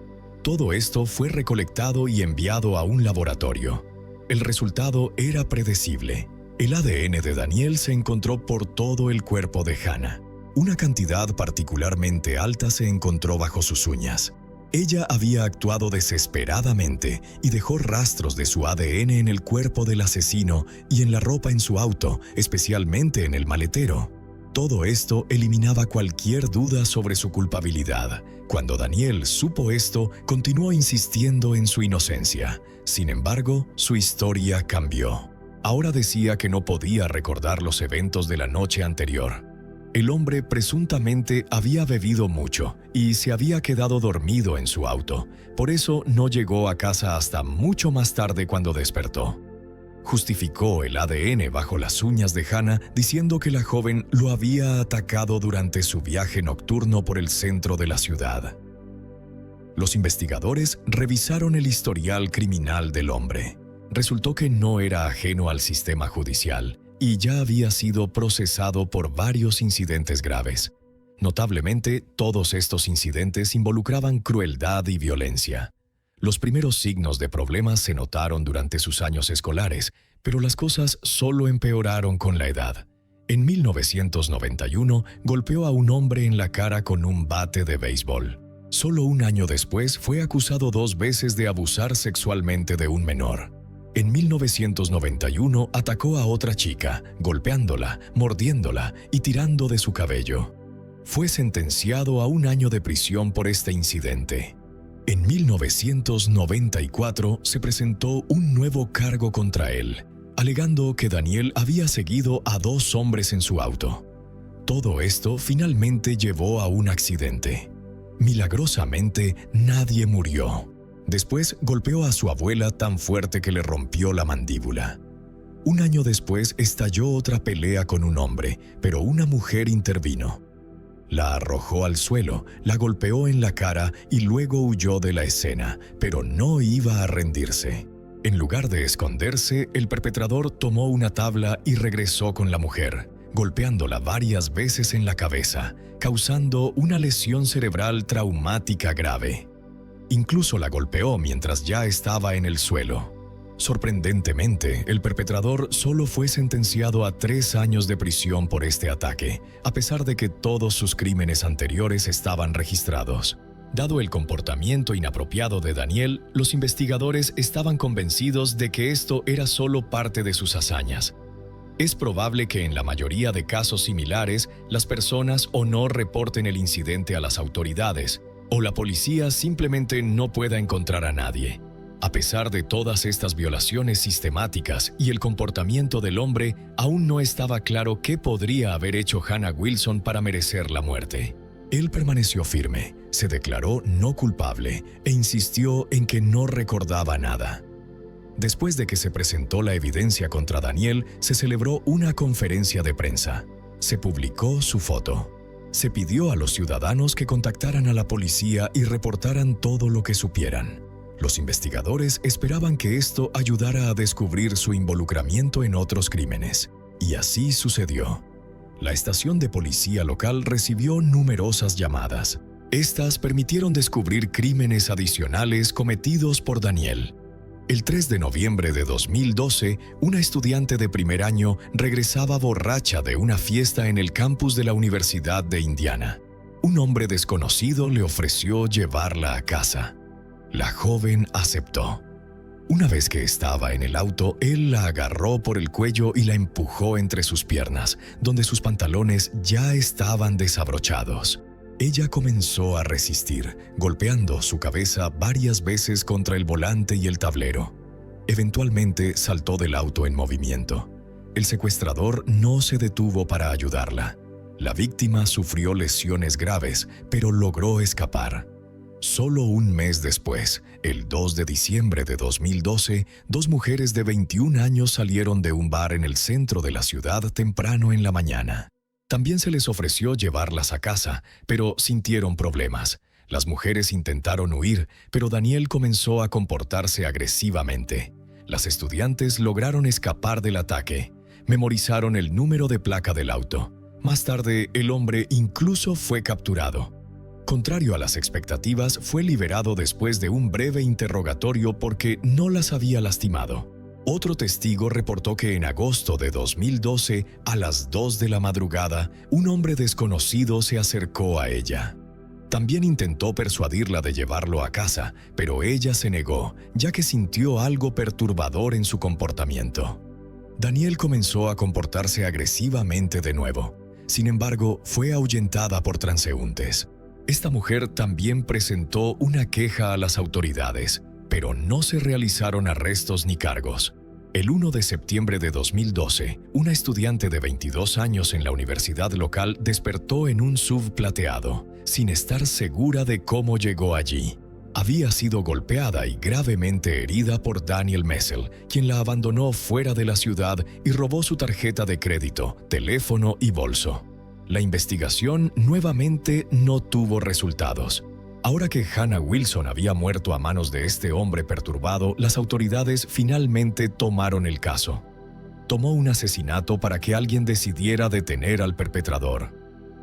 Todo esto fue recolectado y enviado a un laboratorio. El resultado era predecible. El ADN de Daniel se encontró por todo el cuerpo de Hannah. Una cantidad particularmente alta se encontró bajo sus uñas. Ella había actuado desesperadamente y dejó rastros de su ADN en el cuerpo del asesino y en la ropa en su auto, especialmente en el maletero. Todo esto eliminaba cualquier duda sobre su culpabilidad. Cuando Daniel supo esto, continuó insistiendo en su inocencia. Sin embargo, su historia cambió. Ahora decía que no podía recordar los eventos de la noche anterior. El hombre presuntamente había bebido mucho y se había quedado dormido en su auto. Por eso no llegó a casa hasta mucho más tarde cuando despertó. Justificó el ADN bajo las uñas de Hannah diciendo que la joven lo había atacado durante su viaje nocturno por el centro de la ciudad. Los investigadores revisaron el historial criminal del hombre. Resultó que no era ajeno al sistema judicial y ya había sido procesado por varios incidentes graves. Notablemente, todos estos incidentes involucraban crueldad y violencia. Los primeros signos de problemas se notaron durante sus años escolares, pero las cosas solo empeoraron con la edad. En 1991, golpeó a un hombre en la cara con un bate de béisbol. Solo un año después, fue acusado 2 veces de abusar sexualmente de un menor. En 1991 atacó a otra chica, golpeándola, mordiéndola y tirando de su cabello. Fue sentenciado a 1 año de prisión por este incidente. En 1994 se presentó un nuevo cargo contra él, alegando que Daniel había seguido a 2 hombres en su auto. Todo esto finalmente llevó a un accidente. Milagrosamente, nadie murió. Después golpeó a su abuela tan fuerte que le rompió la mandíbula. 1 año después estalló otra pelea con un hombre, pero una mujer intervino. La arrojó al suelo, la golpeó en la cara y luego huyó de la escena, pero no iba a rendirse. En lugar de esconderse, el perpetrador tomó una tabla y regresó con la mujer, golpeándola varias veces en la cabeza, causando una lesión cerebral traumática grave. Incluso la golpeó mientras ya estaba en el suelo. Sorprendentemente, el perpetrador solo fue sentenciado a 3 años de prisión por este ataque, a pesar de que todos sus crímenes anteriores estaban registrados. Dado el comportamiento inapropiado de Daniel, los investigadores estaban convencidos de que esto era solo parte de sus hazañas. Es probable que en la mayoría de casos similares, las personas o no reporten el incidente a las autoridades, o la policía simplemente no pueda encontrar a nadie. A pesar de todas estas violaciones sistemáticas y el comportamiento del hombre, aún no estaba claro qué podría haber hecho Hannah Wilson para merecer la muerte. Él permaneció firme, se declaró no culpable e insistió en que no recordaba nada. Después de que se presentó la evidencia contra Daniel, se celebró una conferencia de prensa. Se publicó su foto. Se pidió a los ciudadanos que contactaran a la policía y reportaran todo lo que supieran. Los investigadores esperaban que esto ayudara a descubrir su involucramiento en otros crímenes. Y así sucedió. La estación de policía local recibió numerosas llamadas. Estas permitieron descubrir crímenes adicionales cometidos por Daniel. El 3 de noviembre de 2012, una estudiante de primer año regresaba borracha de una fiesta en el campus de la Universidad de Indiana. Un hombre desconocido le ofreció llevarla a casa. La joven aceptó. Una vez que estaba en el auto, él la agarró por el cuello y la empujó entre sus piernas, donde sus pantalones ya estaban desabrochados. Ella comenzó a resistir, golpeando su cabeza varias veces contra el volante y el tablero. Eventualmente saltó del auto en movimiento. El secuestrador no se detuvo para ayudarla. La víctima sufrió lesiones graves, pero logró escapar. Solo un mes después, el 2 de diciembre de 2012, dos mujeres de 21 años salieron de un bar en el centro de la ciudad temprano en la mañana. También se les ofreció llevarlas a casa, pero sintieron problemas. Las mujeres intentaron huir, pero Daniel comenzó a comportarse agresivamente. Las estudiantes lograron escapar del ataque. Memorizaron el número de placa del auto. Más tarde, el hombre incluso fue capturado. Contrario a las expectativas, fue liberado después de un breve interrogatorio porque no las había lastimado. Otro testigo reportó que en agosto de 2012, a las 2 de la madrugada, un hombre desconocido se acercó a ella. También intentó persuadirla de llevarlo a casa, pero ella se negó, ya que sintió algo perturbador en su comportamiento. Daniel comenzó a comportarse agresivamente de nuevo. Sin embargo, fue ahuyentada por transeúntes. Esta mujer también presentó una queja a las autoridades, pero no se realizaron arrestos ni cargos. El 1 de septiembre de 2012, una estudiante de 22 años en la universidad local despertó en un SUV plateado, sin estar segura de cómo llegó allí. Había sido golpeada y gravemente herida por Daniel Messel, quien la abandonó fuera de la ciudad y robó su tarjeta de crédito, teléfono y bolso. La investigación nuevamente no tuvo resultados. Ahora que Hannah Wilson había muerto a manos de este hombre perturbado, las autoridades finalmente tomaron el caso. Tomó un asesinato para que alguien decidiera detener al perpetrador.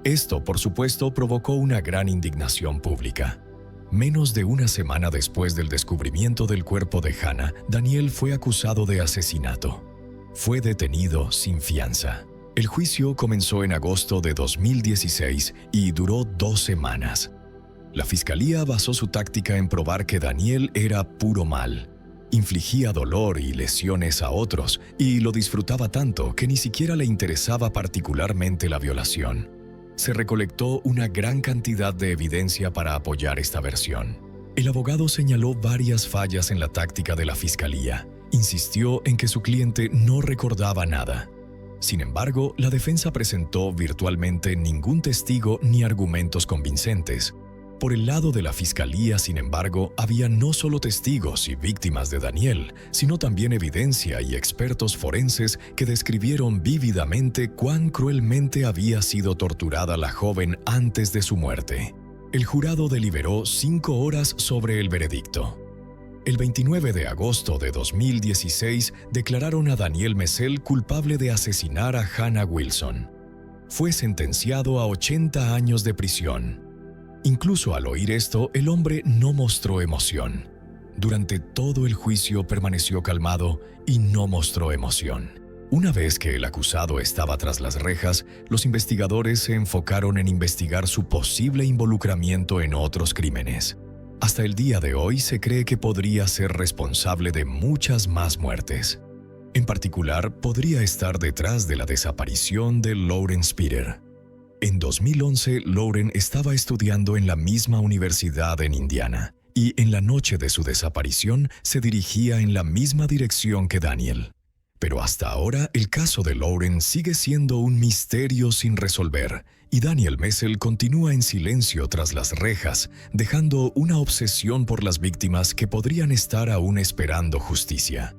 Esto, por supuesto, provocó una gran indignación pública. Menos de una semana después del descubrimiento del cuerpo de Hannah, Daniel fue acusado de asesinato. Fue detenido sin fianza. El juicio comenzó en agosto de 2016 y duró 2 semanas. La fiscalía basó su táctica en probar que Daniel era puro mal. Infligía dolor y lesiones a otros y lo disfrutaba tanto que ni siquiera le interesaba particularmente la violación. Se recolectó una gran cantidad de evidencia para apoyar esta versión. El abogado señaló varias fallas en la táctica de la fiscalía. Insistió en que su cliente no recordaba nada. Sin embargo, la defensa presentó virtualmente ningún testigo ni argumentos convincentes. Por el lado de la fiscalía, sin embargo, había no solo testigos y víctimas de Daniel, sino también evidencia y expertos forenses que describieron vívidamente cuán cruelmente había sido torturada la joven antes de su muerte. El jurado deliberó 5 horas sobre el veredicto. El 29 de agosto de 2016 declararon a Daniel Messel culpable de asesinar a Hannah Wilson. Fue sentenciado a 80 años de prisión. Incluso al oír esto, el hombre no mostró emoción. Durante todo el juicio permaneció calmado y no mostró emoción. Una vez que el acusado estaba tras las rejas, los investigadores se enfocaron en investigar su posible involucramiento en otros crímenes. Hasta el día de hoy se cree que podría ser responsable de muchas más muertes. En particular, podría estar detrás de la desaparición de Lauren Spitter. En 2011, Lauren estaba estudiando en la misma universidad en Indiana y en la noche de su desaparición se dirigía en la misma dirección que Daniel. Pero hasta ahora el caso de Lauren sigue siendo un misterio sin resolver y Daniel Messel continúa en silencio tras las rejas, dejando una obsesión por las víctimas que podrían estar aún esperando justicia.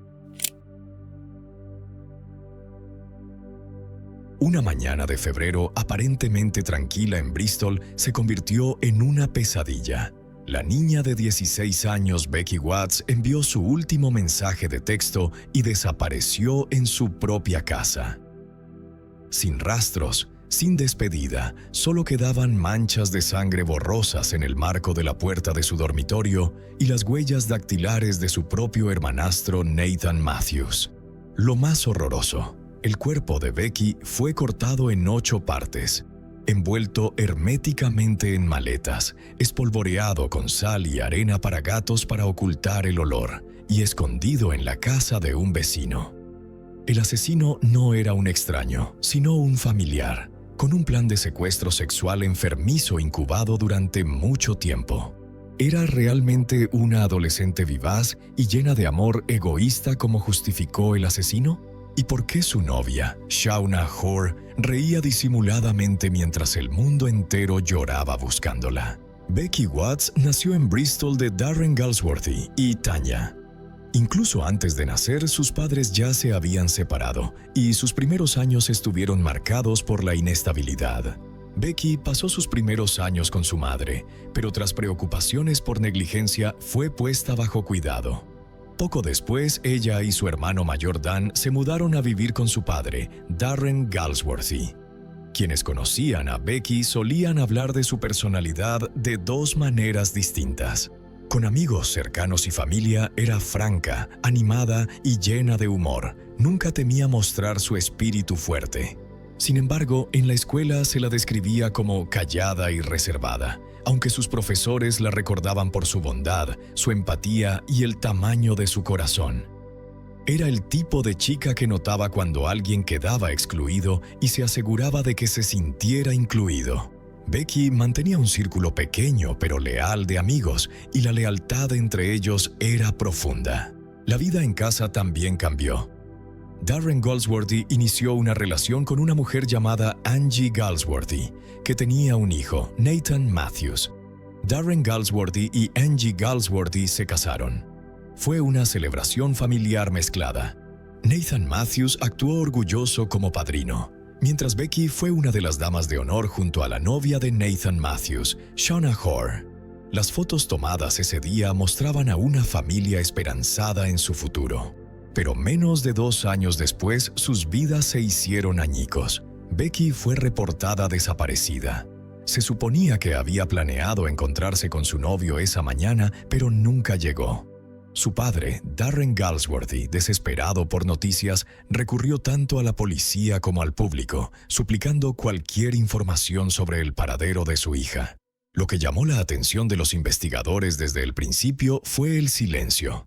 Una mañana de febrero aparentemente tranquila en Bristol se convirtió en una pesadilla. La niña de 16 años, Becky Watts, envió su último mensaje de texto y desapareció en su propia casa. Sin rastros, sin despedida, solo quedaban manchas de sangre borrosas en el marco de la puerta de su dormitorio y las huellas dactilares de su propio hermanastro Nathan Matthews. Lo más horroroso, el cuerpo de Becky fue cortado en 8 partes, envuelto herméticamente en maletas, espolvoreado con sal y arena para gatos para ocultar el olor, y escondido en la casa de un vecino. El asesino no era un extraño, sino un familiar, con un plan de secuestro sexual enfermizo incubado durante mucho tiempo. ¿Era realmente una adolescente vivaz y llena de amor egoísta como justificó el asesino? ¿Y por qué su novia, Shauna Hoare, reía disimuladamente mientras el mundo entero lloraba buscándola? Becky Watts nació en Bristol de Darren Galsworthy y Tanya. Incluso antes de nacer, sus padres ya se habían separado y sus primeros años estuvieron marcados por la inestabilidad. Becky pasó sus primeros años con su madre, pero tras preocupaciones por negligencia fue puesta bajo cuidado. Poco después, ella y su hermano mayor Dan se mudaron a vivir con su padre, Darren Galsworthy. Quienes conocían a Becky solían hablar de su personalidad de 2 maneras distintas. Con amigos cercanos y familia era franca, animada y llena de humor. Nunca temía mostrar su espíritu fuerte. Sin embargo, en la escuela se la describía como callada y reservada, aunque sus profesores la recordaban por su bondad, su empatía y el tamaño de su corazón. Era el tipo de chica que notaba cuando alguien quedaba excluido y se aseguraba de que se sintiera incluido. Becky mantenía un círculo pequeño pero leal de amigos y la lealtad entre ellos era profunda. La vida en casa también cambió. Darren Galsworthy inició una relación con una mujer llamada Angie Galsworthy, que tenía un hijo, Nathan Matthews. Darren Galsworthy y Angie Galsworthy se casaron. Fue una celebración familiar mezclada. Nathan Matthews actuó orgulloso como padrino, mientras Becky fue una de las damas de honor junto a la novia de Nathan Matthews, Shauna Hoare. Las fotos tomadas ese día mostraban a una familia esperanzada en su futuro. Pero menos de 2 años después, sus vidas se hicieron añicos. Becky fue reportada desaparecida. Se suponía que había planeado encontrarse con su novio esa mañana, pero nunca llegó. Su padre, Darren Galsworthy, desesperado por noticias, recurrió tanto a la policía como al público, suplicando cualquier información sobre el paradero de su hija. Lo que llamó la atención de los investigadores desde el principio fue el silencio.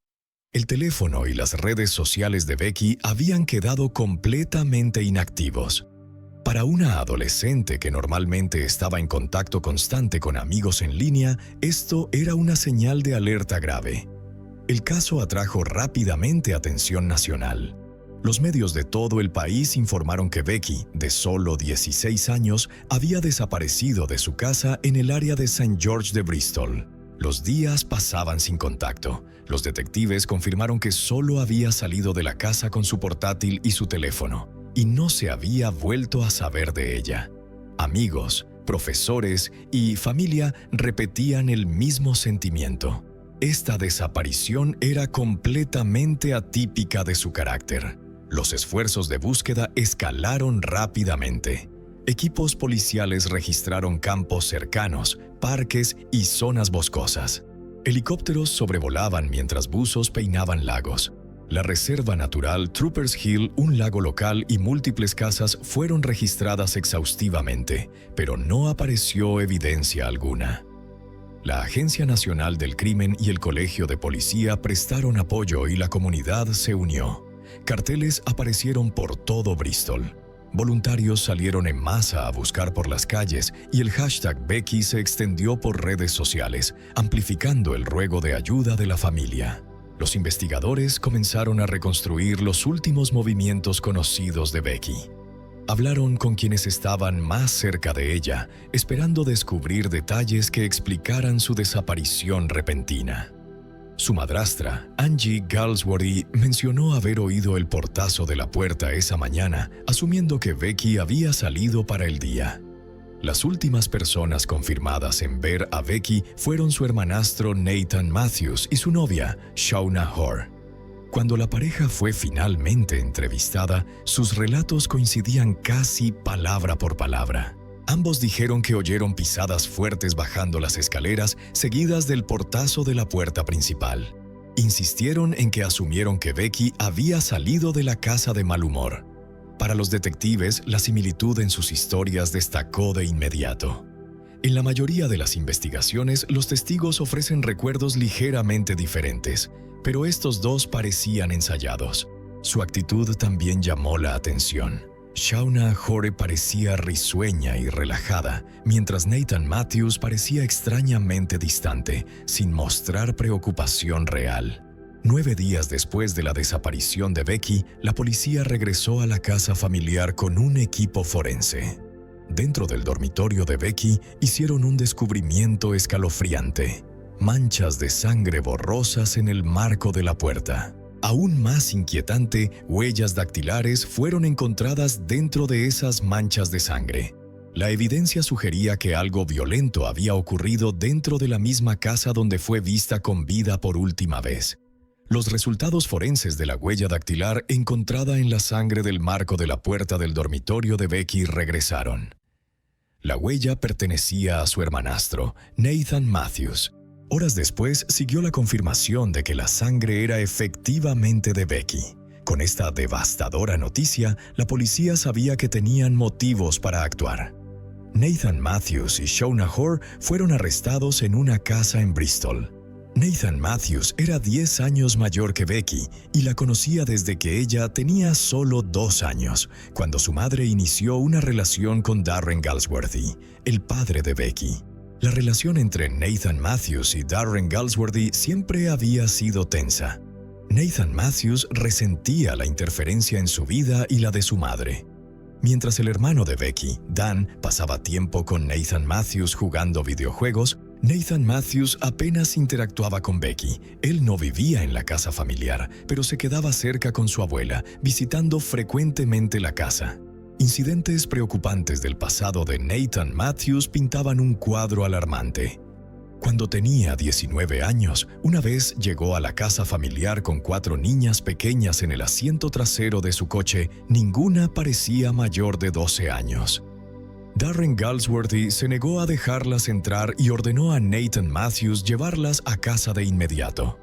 El teléfono y las redes sociales de Becky habían quedado completamente inactivos. Para una adolescente que normalmente estaba en contacto constante con amigos en línea, esto era una señal de alerta grave. El caso atrajo rápidamente atención nacional. Los medios de todo el país informaron que Becky, de solo 16 años, había desaparecido de su casa en el área de St. George de Bristol. Los días pasaban sin contacto. Los detectives confirmaron que solo había salido de la casa con su portátil y su teléfono, y no se había vuelto a saber de ella. Amigos, profesores y familia repetían el mismo sentimiento. Esta desaparición era completamente atípica de su carácter. Los esfuerzos de búsqueda escalaron rápidamente. Equipos policiales registraron campos cercanos, parques y zonas boscosas. Helicópteros sobrevolaban mientras buzos peinaban lagos. La reserva natural Troopers Hill, un lago local y múltiples casas fueron registradas exhaustivamente, pero no apareció evidencia alguna. La Agencia Nacional del Crimen y el Colegio de Policía prestaron apoyo y la comunidad se unió. Carteles aparecieron por todo Bristol. Voluntarios salieron en masa a buscar por las calles y el hashtag Becky se extendió por redes sociales, amplificando el ruego de ayuda de la familia. Los investigadores comenzaron a reconstruir los últimos movimientos conocidos de Becky. Hablaron con quienes estaban más cerca de ella, esperando descubrir detalles que explicaran su desaparición repentina. Su madrastra, Angie Galsworthy, mencionó haber oído el portazo de la puerta esa mañana, asumiendo que Becky había salido para el día. Las últimas personas confirmadas en ver a Becky fueron su hermanastro Nathan Matthews y su novia, Shauna Hoare. Cuando la pareja fue finalmente entrevistada, sus relatos coincidían casi palabra por palabra. Ambos dijeron que oyeron pisadas fuertes bajando las escaleras, seguidas del portazo de la puerta principal. Insistieron en que asumieron que Becky había salido de la casa de mal humor. Para los detectives, la similitud en sus historias destacó de inmediato. En la mayoría de las investigaciones, los testigos ofrecen recuerdos ligeramente diferentes, pero estos dos parecían ensayados. Su actitud también llamó la atención. Shauna Hoare parecía risueña y relajada, mientras Nathan Matthews parecía extrañamente distante, sin mostrar preocupación real. 9 días después de la desaparición de Becky, la policía regresó a la casa familiar con un equipo forense. Dentro del dormitorio de Becky hicieron un descubrimiento escalofriante: manchas de sangre borrosas en el marco de la puerta. Aún más inquietante, huellas dactilares fueron encontradas dentro de esas manchas de sangre. La evidencia sugería que algo violento había ocurrido dentro de la misma casa donde fue vista con vida por última vez. Los resultados forenses de la huella dactilar encontrada en la sangre del marco de la puerta del dormitorio de Becky regresaron. La huella pertenecía a su hermanastro, Nathan Matthews. Horas después siguió la confirmación de que la sangre era efectivamente de Becky. Con esta devastadora noticia, la policía sabía que tenían motivos para actuar. Nathan Matthews y Shauna Hoare fueron arrestados en una casa en Bristol. Nathan Matthews era 10 años mayor que Becky y la conocía desde que ella tenía solo 2 años, cuando su madre inició una relación con Darren Galsworthy, el padre de Becky. La relación entre Nathan Matthews y Darren Galsworthy siempre había sido tensa. Nathan Matthews resentía la interferencia en su vida y la de su madre. Mientras el hermano de Becky, Dan, pasaba tiempo con Nathan Matthews jugando videojuegos, Nathan Matthews apenas interactuaba con Becky. Él no vivía en la casa familiar, pero se quedaba cerca con su abuela, visitando frecuentemente la casa. Incidentes preocupantes del pasado de Nathan Matthews pintaban un cuadro alarmante. Cuando tenía 19 años, una vez llegó a la casa familiar con 4 niñas pequeñas en el asiento trasero de su coche. Ninguna parecía mayor de 12 años. Darren Galsworthy se negó a dejarlas entrar y ordenó a Nathan Matthews llevarlas a casa de inmediato.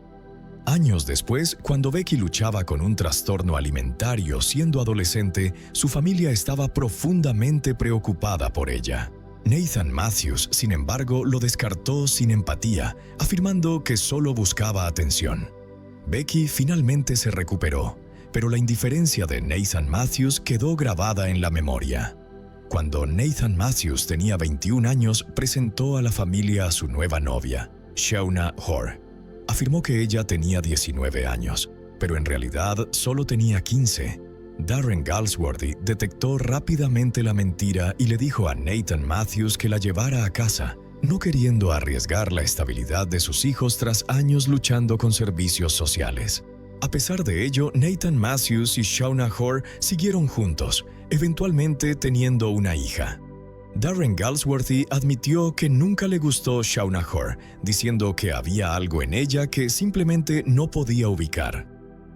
Años después, cuando Becky luchaba con un trastorno alimentario siendo adolescente, su familia estaba profundamente preocupada por ella. Nathan Matthews, sin embargo, lo descartó sin empatía, afirmando que solo buscaba atención. Becky finalmente se recuperó, pero la indiferencia de Nathan Matthews quedó grabada en la memoria. Cuando Nathan Matthews tenía 21 años, presentó a la familia a su nueva novia, Shauna Hoare. Afirmó que ella tenía 19 años, pero en realidad solo tenía 15. Darren Galsworthy detectó rápidamente la mentira y le dijo a Nathan Matthews que la llevara a casa, no queriendo arriesgar la estabilidad de sus hijos tras años luchando con servicios sociales. A pesar de ello, Nathan Matthews y Shauna Hoare siguieron juntos, eventualmente teniendo una hija. Darren Galsworthy admitió que nunca le gustó Shauna Hoare, diciendo que había algo en ella que simplemente no podía ubicar.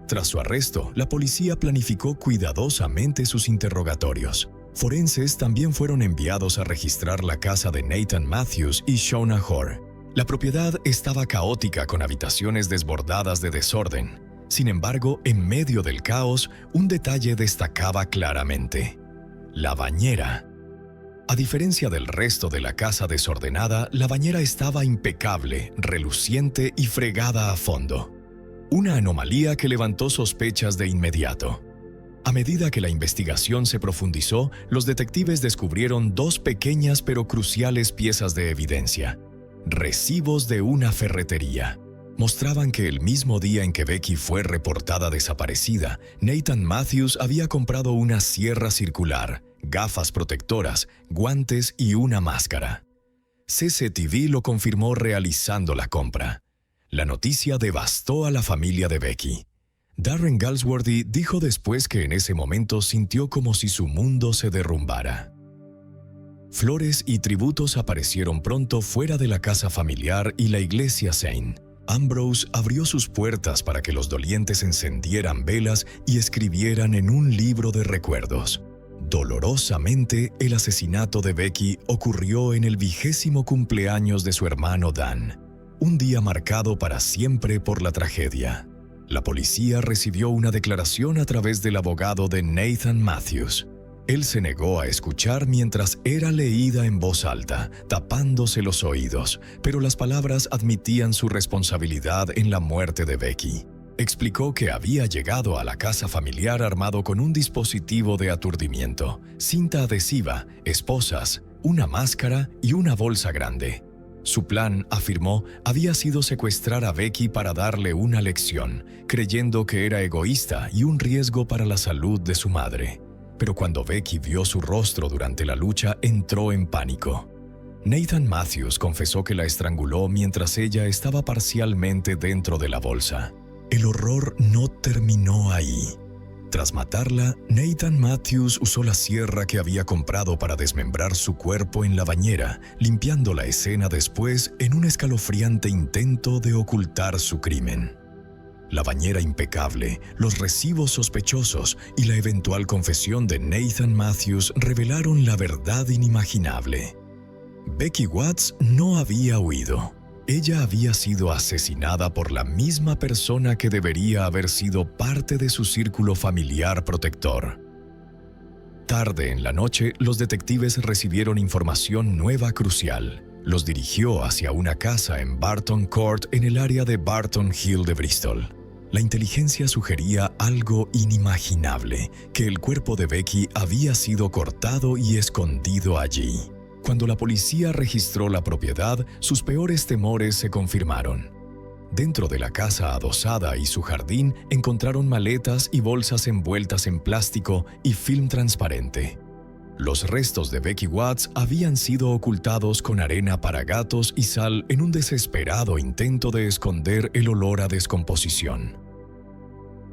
Tras su arresto, la policía planificó cuidadosamente sus interrogatorios. Forenses también fueron enviados a registrar la casa de Nathan Matthews y Shauna Hoare. La propiedad estaba caótica con habitaciones desbordadas de desorden. Sin embargo, en medio del caos, un detalle destacaba claramente: la bañera. A diferencia del resto de la casa desordenada, la bañera estaba impecable, reluciente y fregada a fondo. Una anomalía que levantó sospechas de inmediato. A medida que la investigación se profundizó, los detectives descubrieron 2 pequeñas pero cruciales piezas de evidencia: recibos de una ferretería. Mostraban que el mismo día en que Becky fue reportada desaparecida, Nathan Matthews había comprado una sierra circular, gafas protectoras, guantes y una máscara. CCTV lo confirmó realizando la compra. La noticia devastó a la familia de Becky. Darren Galsworthy dijo después que en ese momento sintió como si su mundo se derrumbara. Flores y tributos aparecieron pronto fuera de la casa familiar y la iglesia St. Ambrose abrió sus puertas para que los dolientes encendieran velas y escribieran en un libro de recuerdos. Dolorosamente, el asesinato de Becky ocurrió en el 20º cumpleaños de su hermano Dan, un día marcado para siempre por la tragedia. La policía recibió una declaración a través del abogado de Nathan Matthews. Él se negó a escuchar mientras era leída en voz alta, tapándose los oídos, pero las palabras admitían su responsabilidad en la muerte de Becky. Explicó que había llegado a la casa familiar armado con un dispositivo de aturdimiento, cinta adhesiva, esposas, una máscara y una bolsa grande. Su plan, afirmó, había sido secuestrar a Becky para darle una lección, creyendo que era egoísta y un riesgo para la salud de su madre. Pero cuando Becky vio su rostro durante la lucha, entró en pánico. Nathan Matthews confesó que la estranguló mientras ella estaba parcialmente dentro de la bolsa. El horror no terminó ahí. Tras matarla, Nathan Matthews usó la sierra que había comprado para desmembrar su cuerpo en la bañera, limpiando la escena después en un escalofriante intento de ocultar su crimen. La bañera impecable, los recibos sospechosos y la eventual confesión de Nathan Matthews revelaron la verdad inimaginable. Becky Watts no había huido. Ella había sido asesinada por la misma persona que debería haber sido parte de su círculo familiar protector. Tarde en la noche, los detectives recibieron información nueva crucial. Los dirigió hacia una casa en Barton Court en el área de Barton Hill de Bristol. La inteligencia sugería algo inimaginable, que el cuerpo de Becky había sido cortado y escondido allí. Cuando la policía registró la propiedad, sus peores temores se confirmaron. Dentro de la casa adosada y su jardín encontraron maletas y bolsas envueltas en plástico y film transparente. Los restos de Becky Watts habían sido ocultados con arena para gatos y sal en un desesperado intento de esconder el olor a descomposición.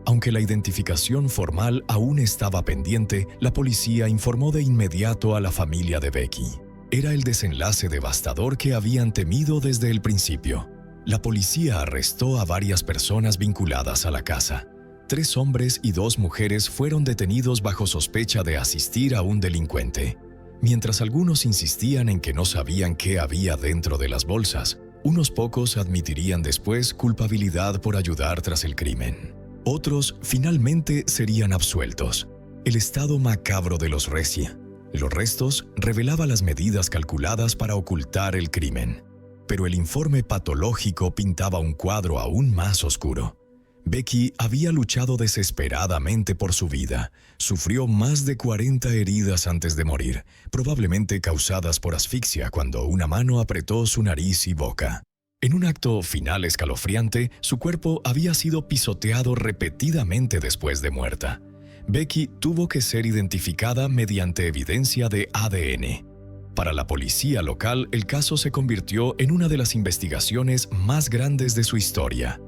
Aunque la identificación formal aún estaba pendiente, la policía informó de inmediato a la familia de Becky. Era el desenlace devastador que habían temido desde el principio. La policía arrestó a varias personas vinculadas a la casa. 3 hombres y 2 mujeres fueron detenidos bajo sospecha de asistir a un delincuente. Mientras algunos insistían en que no sabían qué había dentro de las bolsas, unos pocos admitirían después culpabilidad por ayudar tras el crimen. Otros finalmente serían absueltos. El estado macabro de los restos revelaba las medidas calculadas para ocultar el crimen. Pero el informe patológico pintaba un cuadro aún más oscuro. Becky había luchado desesperadamente por su vida. Sufrió más de 40 heridas antes de morir, probablemente causadas por asfixia cuando una mano apretó su nariz y boca. En un acto final escalofriante, su cuerpo había sido pisoteado repetidamente después de muerta. Becky tuvo que ser identificada mediante evidencia de ADN. Para la policía local, el caso se convirtió en una de las investigaciones más grandes de su historia.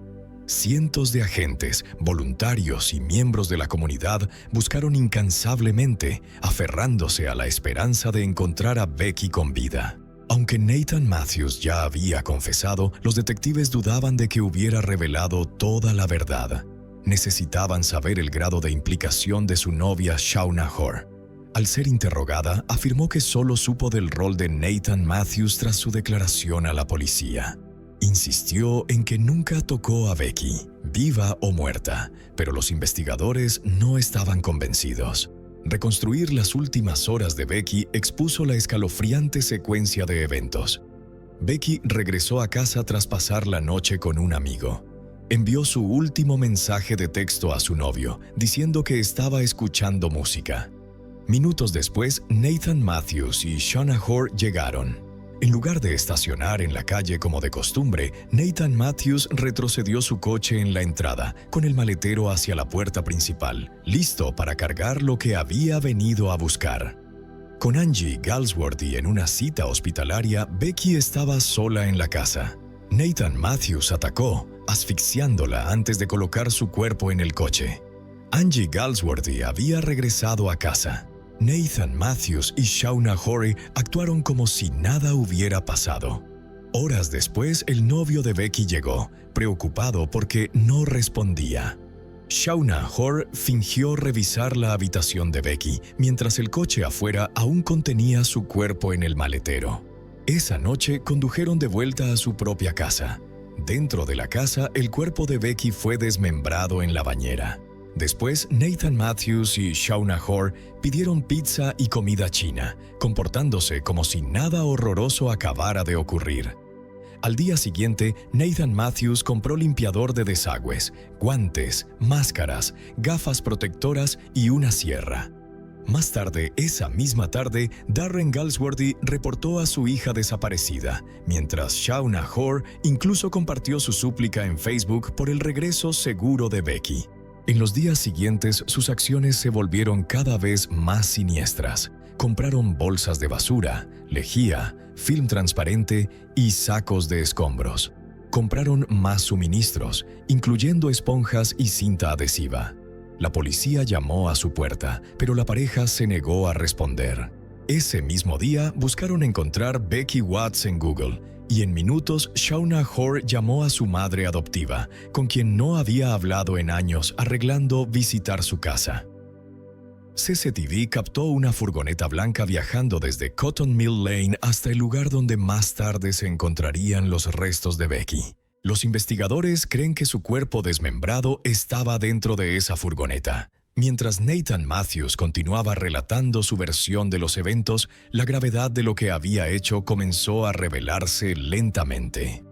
Cientos de agentes, voluntarios y miembros de la comunidad buscaron incansablemente, aferrándose a la esperanza de encontrar a Becky con vida. Aunque Nathan Matthews ya había confesado, los detectives dudaban de que hubiera revelado toda la verdad. Necesitaban saber el grado de implicación de su novia Shauna Hoare. Al ser interrogada, afirmó que solo supo del rol de Nathan Matthews tras su declaración a la policía. Insistió en que nunca tocó a Becky, viva o muerta, pero los investigadores no estaban convencidos. Reconstruir las últimas horas de Becky expuso la escalofriante secuencia de eventos. Becky regresó a casa tras pasar la noche con un amigo. Envió su último mensaje de texto a su novio, diciendo que estaba escuchando música. Minutos después, Nathan Matthews y Shauna Hoare llegaron. En lugar de estacionar en la calle como de costumbre, Nathan Matthews retrocedió su coche en la entrada, con el maletero hacia la puerta principal, listo para cargar lo que había venido a buscar. Con Angie Galsworthy en una cita hospitalaria, Becky estaba sola en la casa. Nathan Matthews atacó, asfixiándola antes de colocar su cuerpo en el coche. Angie Galsworthy había regresado a casa. Nathan Matthews y Shauna Horry actuaron como si nada hubiera pasado. Horas después, el novio de Becky llegó, preocupado porque no respondía. Shauna Horry fingió revisar la habitación de Becky, mientras el coche afuera aún contenía su cuerpo en el maletero. Esa noche condujeron de vuelta a su propia casa. Dentro de la casa, el cuerpo de Becky fue desmembrado en la bañera. Después, Nathan Matthews y Shauna Horry pidieron pizza y comida china, comportándose como si nada horroroso acabara de ocurrir. Al día siguiente, Nathan Matthews compró limpiador de desagües, guantes, máscaras, gafas protectoras y una sierra. Más tarde, esa misma tarde, Darren Galsworthy reportó a su hija desaparecida, mientras Shauna Horry incluso compartió su súplica en Facebook por el regreso seguro de Becky. En los días siguientes, sus acciones se volvieron cada vez más siniestras. Compraron bolsas de basura, lejía, film transparente y sacos de escombros. Compraron más suministros, incluyendo esponjas y cinta adhesiva. La policía llamó a su puerta, pero la pareja se negó a responder. Ese mismo día, buscaron encontrar Becky Watts en Google, y en minutos Shauna Horry llamó a su madre adoptiva, con quien no había hablado en años, arreglando visitar su casa. CCTV captó una furgoneta blanca viajando desde Cotton Mill Lane hasta el lugar donde más tarde se encontrarían los restos de Becky. Los investigadores creen que su cuerpo desmembrado estaba dentro de esa furgoneta. Mientras Nathan Matthews continuaba relatando su versión de los eventos, la gravedad de lo que había hecho comenzó a revelarse lentamente.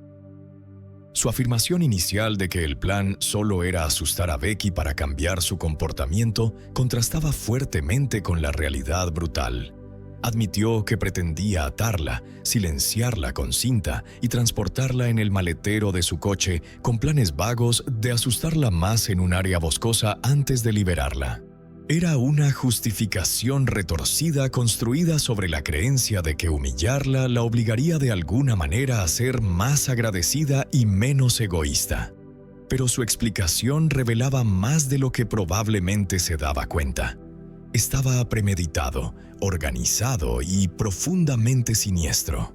Su afirmación inicial de que el plan solo era asustar a Becky para cambiar su comportamiento contrastaba fuertemente con la realidad brutal. Admitió que pretendía atarla, silenciarla con cinta y transportarla en el maletero de su coche con planes vagos de asustarla más en un área boscosa antes de liberarla. Era una justificación retorcida construida sobre la creencia de que humillarla la obligaría de alguna manera a ser más agradecida y menos egoísta. Pero su explicación revelaba más de lo que probablemente se daba cuenta. Estaba premeditado, organizado y profundamente siniestro.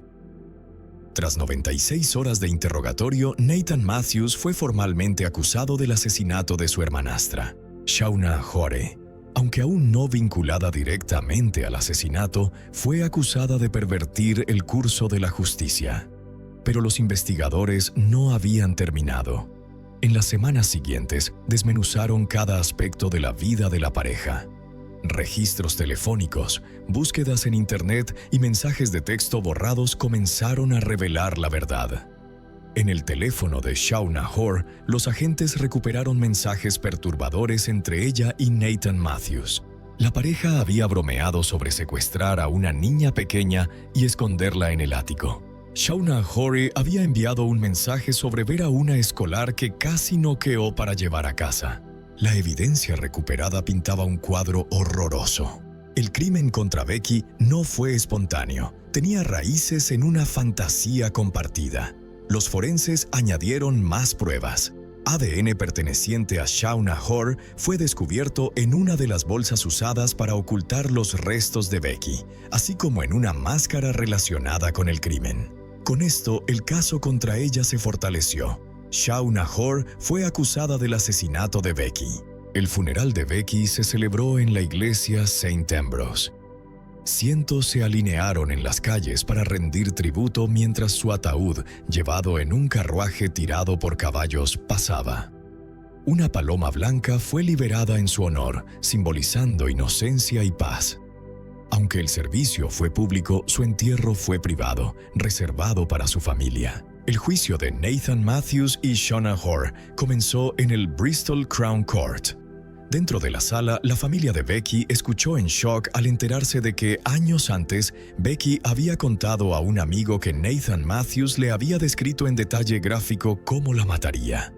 Tras 96 horas de interrogatorio, Nathan Matthews fue formalmente acusado del asesinato de su hermanastra, Shauna Horry. Aunque aún no vinculada directamente al asesinato, fue acusada de pervertir el curso de la justicia. Pero los investigadores no habían terminado. En las semanas siguientes, desmenuzaron cada aspecto de la vida de la pareja. Registros telefónicos, búsquedas en Internet y mensajes de texto borrados comenzaron a revelar la verdad. En el teléfono de Shauna Horry, los agentes recuperaron mensajes perturbadores entre ella y Nathan Matthews. La pareja había bromeado sobre secuestrar a una niña pequeña y esconderla en el ático. Shauna Horry había enviado un mensaje sobre ver a una escolar que casi noqueó para llevar a casa. La evidencia recuperada pintaba un cuadro horroroso. El crimen contra Becky no fue espontáneo, tenía raíces en una fantasía compartida. Los forenses añadieron más pruebas. ADN perteneciente a Shauna Horry fue descubierto en una de las bolsas usadas para ocultar los restos de Becky, así como en una máscara relacionada con el crimen. Con esto, el caso contra ella se fortaleció. Shauna Horry fue acusada del asesinato de Becky. El funeral de Becky se celebró en la iglesia St. Ambrose. Cientos se alinearon en las calles para rendir tributo mientras su ataúd, llevado en un carruaje tirado por caballos, pasaba. Una paloma blanca fue liberada en su honor, simbolizando inocencia y paz. Aunque el servicio fue público, su entierro fue privado, reservado para su familia. El juicio de Nathan Matthews y Shauna Horry comenzó en el Bristol Crown Court. Dentro de la sala, la familia de Becky escuchó en shock al enterarse de que años antes, Becky había contado a un amigo que Nathan Matthews le había descrito en detalle gráfico cómo la mataría.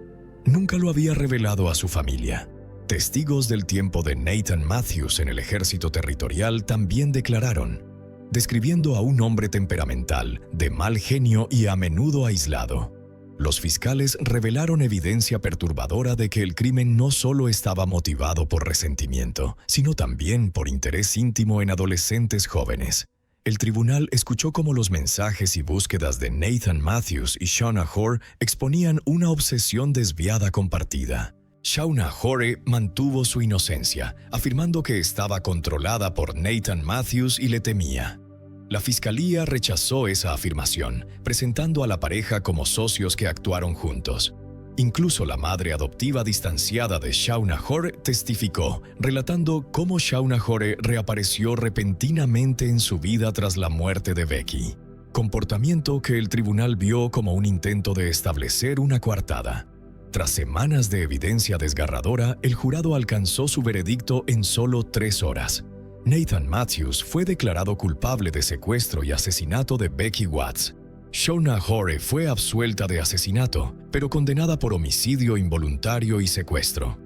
Nunca lo había revelado a su familia. Testigos del tiempo de Nathan Matthews en el ejército territorial también declararon, describiendo a un hombre temperamental, de mal genio y a menudo aislado. Los fiscales revelaron evidencia perturbadora de que el crimen no solo estaba motivado por resentimiento, sino también por interés íntimo en adolescentes jóvenes. El tribunal escuchó cómo los mensajes y búsquedas de Nathan Matthews y Shauna Hoare exponían una obsesión desviada compartida. Shauna Hoare mantuvo su inocencia, afirmando que estaba controlada por Nathan Matthews y le temía. La fiscalía rechazó esa afirmación, presentando a la pareja como socios que actuaron juntos. Incluso la madre adoptiva distanciada de Shauna Hoare testificó, relatando cómo Shauna Hoare reapareció repentinamente en su vida tras la muerte de Becky, comportamiento que el tribunal vio como un intento de establecer una coartada. Tras semanas de evidencia desgarradora, el jurado alcanzó su veredicto en solo 3 horas. Nathan Matthews fue declarado culpable de secuestro y asesinato de Becky Watts. Shauna Hoare fue absuelta de asesinato, pero condenada por homicidio involuntario y secuestro.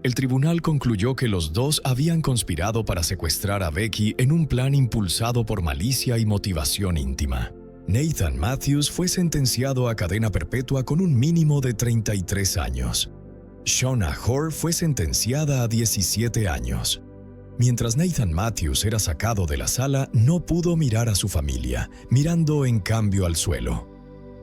El tribunal concluyó que los dos habían conspirado para secuestrar a Becky en un plan impulsado por malicia y motivación íntima. Nathan Matthews fue sentenciado a cadena perpetua con un mínimo de 33 años. Shauna Hoare fue sentenciada a 17 años. Mientras Nathan Matthews era sacado de la sala, no pudo mirar a su familia, mirando en cambio al suelo.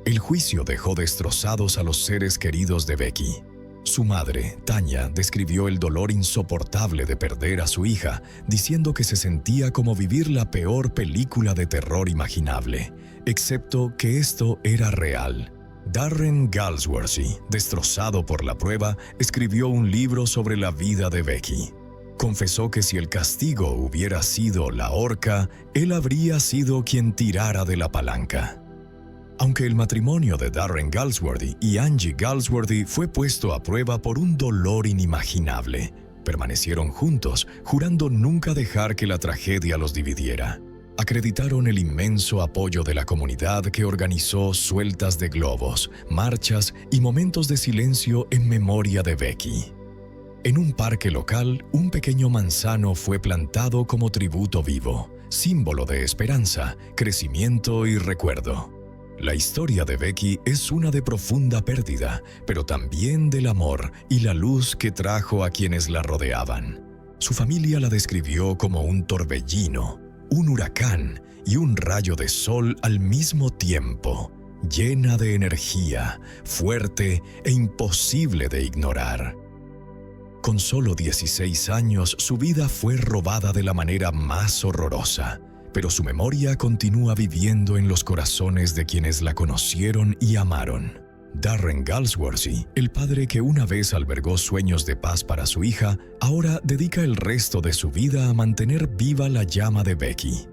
El juicio dejó destrozados a los seres queridos de Becky. Su madre, Tanya, describió el dolor insoportable de perder a su hija, diciendo que se sentía como vivir la peor película de terror imaginable, excepto que esto era real. Darren Galsworthy, destrozado por la prueba, escribió un libro sobre la vida de Becky. Confesó que si el castigo hubiera sido la horca, él habría sido quien tirara de la palanca. Aunque el matrimonio de Darren Galsworthy y Angie Galsworthy fue puesto a prueba por un dolor inimaginable, permanecieron juntos, jurando nunca dejar que la tragedia los dividiera. Acreditaron el inmenso apoyo de la comunidad que organizó sueltas de globos, marchas y momentos de silencio en memoria de Becky. En un parque local, un pequeño manzano fue plantado como tributo vivo, símbolo de esperanza, crecimiento y recuerdo. La historia de Becky es una de profunda pérdida, pero también del amor y la luz que trajo a quienes la rodeaban. Su familia la describió como un torbellino, un huracán y un rayo de sol al mismo tiempo, llena de energía, fuerte e imposible de ignorar. Con solo 16 años, su vida fue robada de la manera más horrorosa, pero su memoria continúa viviendo en los corazones de quienes la conocieron y amaron. Darren Galsworthy, el padre que una vez albergó sueños de paz para su hija, ahora dedica el resto de su vida a mantener viva la llama de Becky.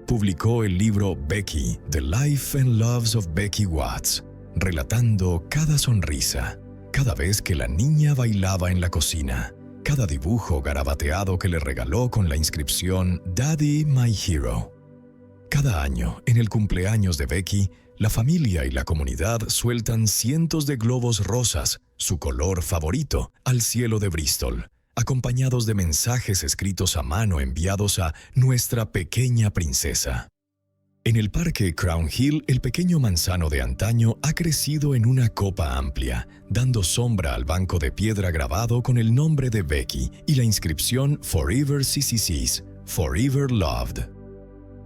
Publicó el libro Becky, The Life and Loves of Becky Watts, relatando cada sonrisa, cada vez que la niña bailaba en la cocina, cada dibujo garabateado que le regaló con la inscripción Daddy, My Hero. Cada año, en el cumpleaños de Becky, la familia y la comunidad sueltan cientos de globos rosas, su color favorito, al cielo de Bristol, acompañados de mensajes escritos a mano enviados a nuestra pequeña princesa. En el parque Crown Hill, el pequeño manzano de antaño ha crecido en una copa amplia, dando sombra al banco de piedra grabado con el nombre de Becky y la inscripción Forever CCC's, Forever Loved.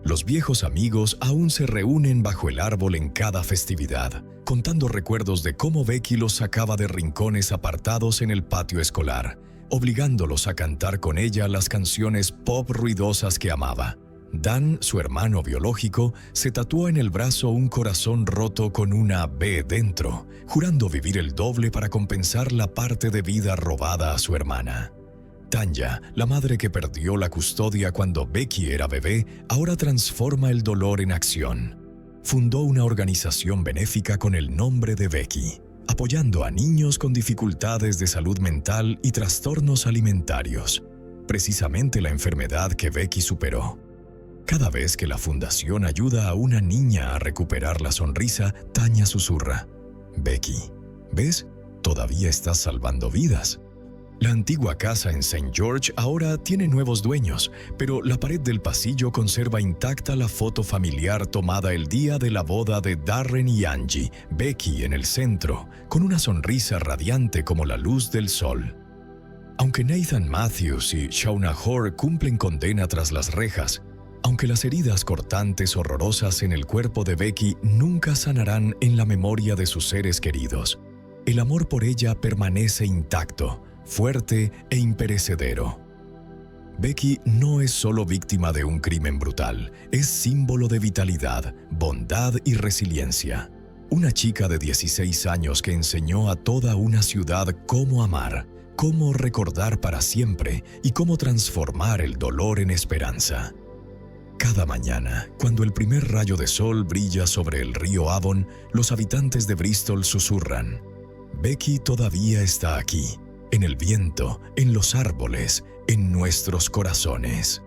Los viejos amigos aún se reúnen bajo el árbol en cada festividad, contando recuerdos de cómo Becky los sacaba de rincones apartados en el patio escolar, obligándolos a cantar con ella las canciones pop ruidosas que amaba. Dan, su hermano biológico, se tatuó en el brazo un corazón roto con una B dentro, jurando vivir el doble para compensar la parte de vida robada a su hermana. Tanya, la madre que perdió la custodia cuando Becky era bebé, ahora transforma el dolor en acción. Fundó una organización benéfica con el nombre de Becky, apoyando a niños con dificultades de salud mental y trastornos alimentarios, precisamente la enfermedad que Becky superó. Cada vez que la fundación ayuda a una niña a recuperar la sonrisa, Tanya susurra: Becky, ¿ves? Todavía estás salvando vidas. La antigua casa en St. George ahora tiene nuevos dueños, pero la pared del pasillo conserva intacta la foto familiar tomada el día de la boda de Darren y Angie, Becky en el centro, con una sonrisa radiante como la luz del sol. Aunque Nathan Matthews y Shauna Hoare cumplen condena tras las rejas, aunque las heridas cortantes horrorosas en el cuerpo de Becky nunca sanarán en la memoria de sus seres queridos, el amor por ella permanece intacto, fuerte e imperecedero. Becky no es solo víctima de un crimen brutal, es símbolo de vitalidad, bondad y resiliencia. Una chica de 16 años que enseñó a toda una ciudad cómo amar, cómo recordar para siempre y cómo transformar el dolor en esperanza. Cada mañana, cuando el primer rayo de sol brilla sobre el río Avon, los habitantes de Bristol susurran: Becky todavía está aquí, en el viento, en los árboles, en nuestros corazones.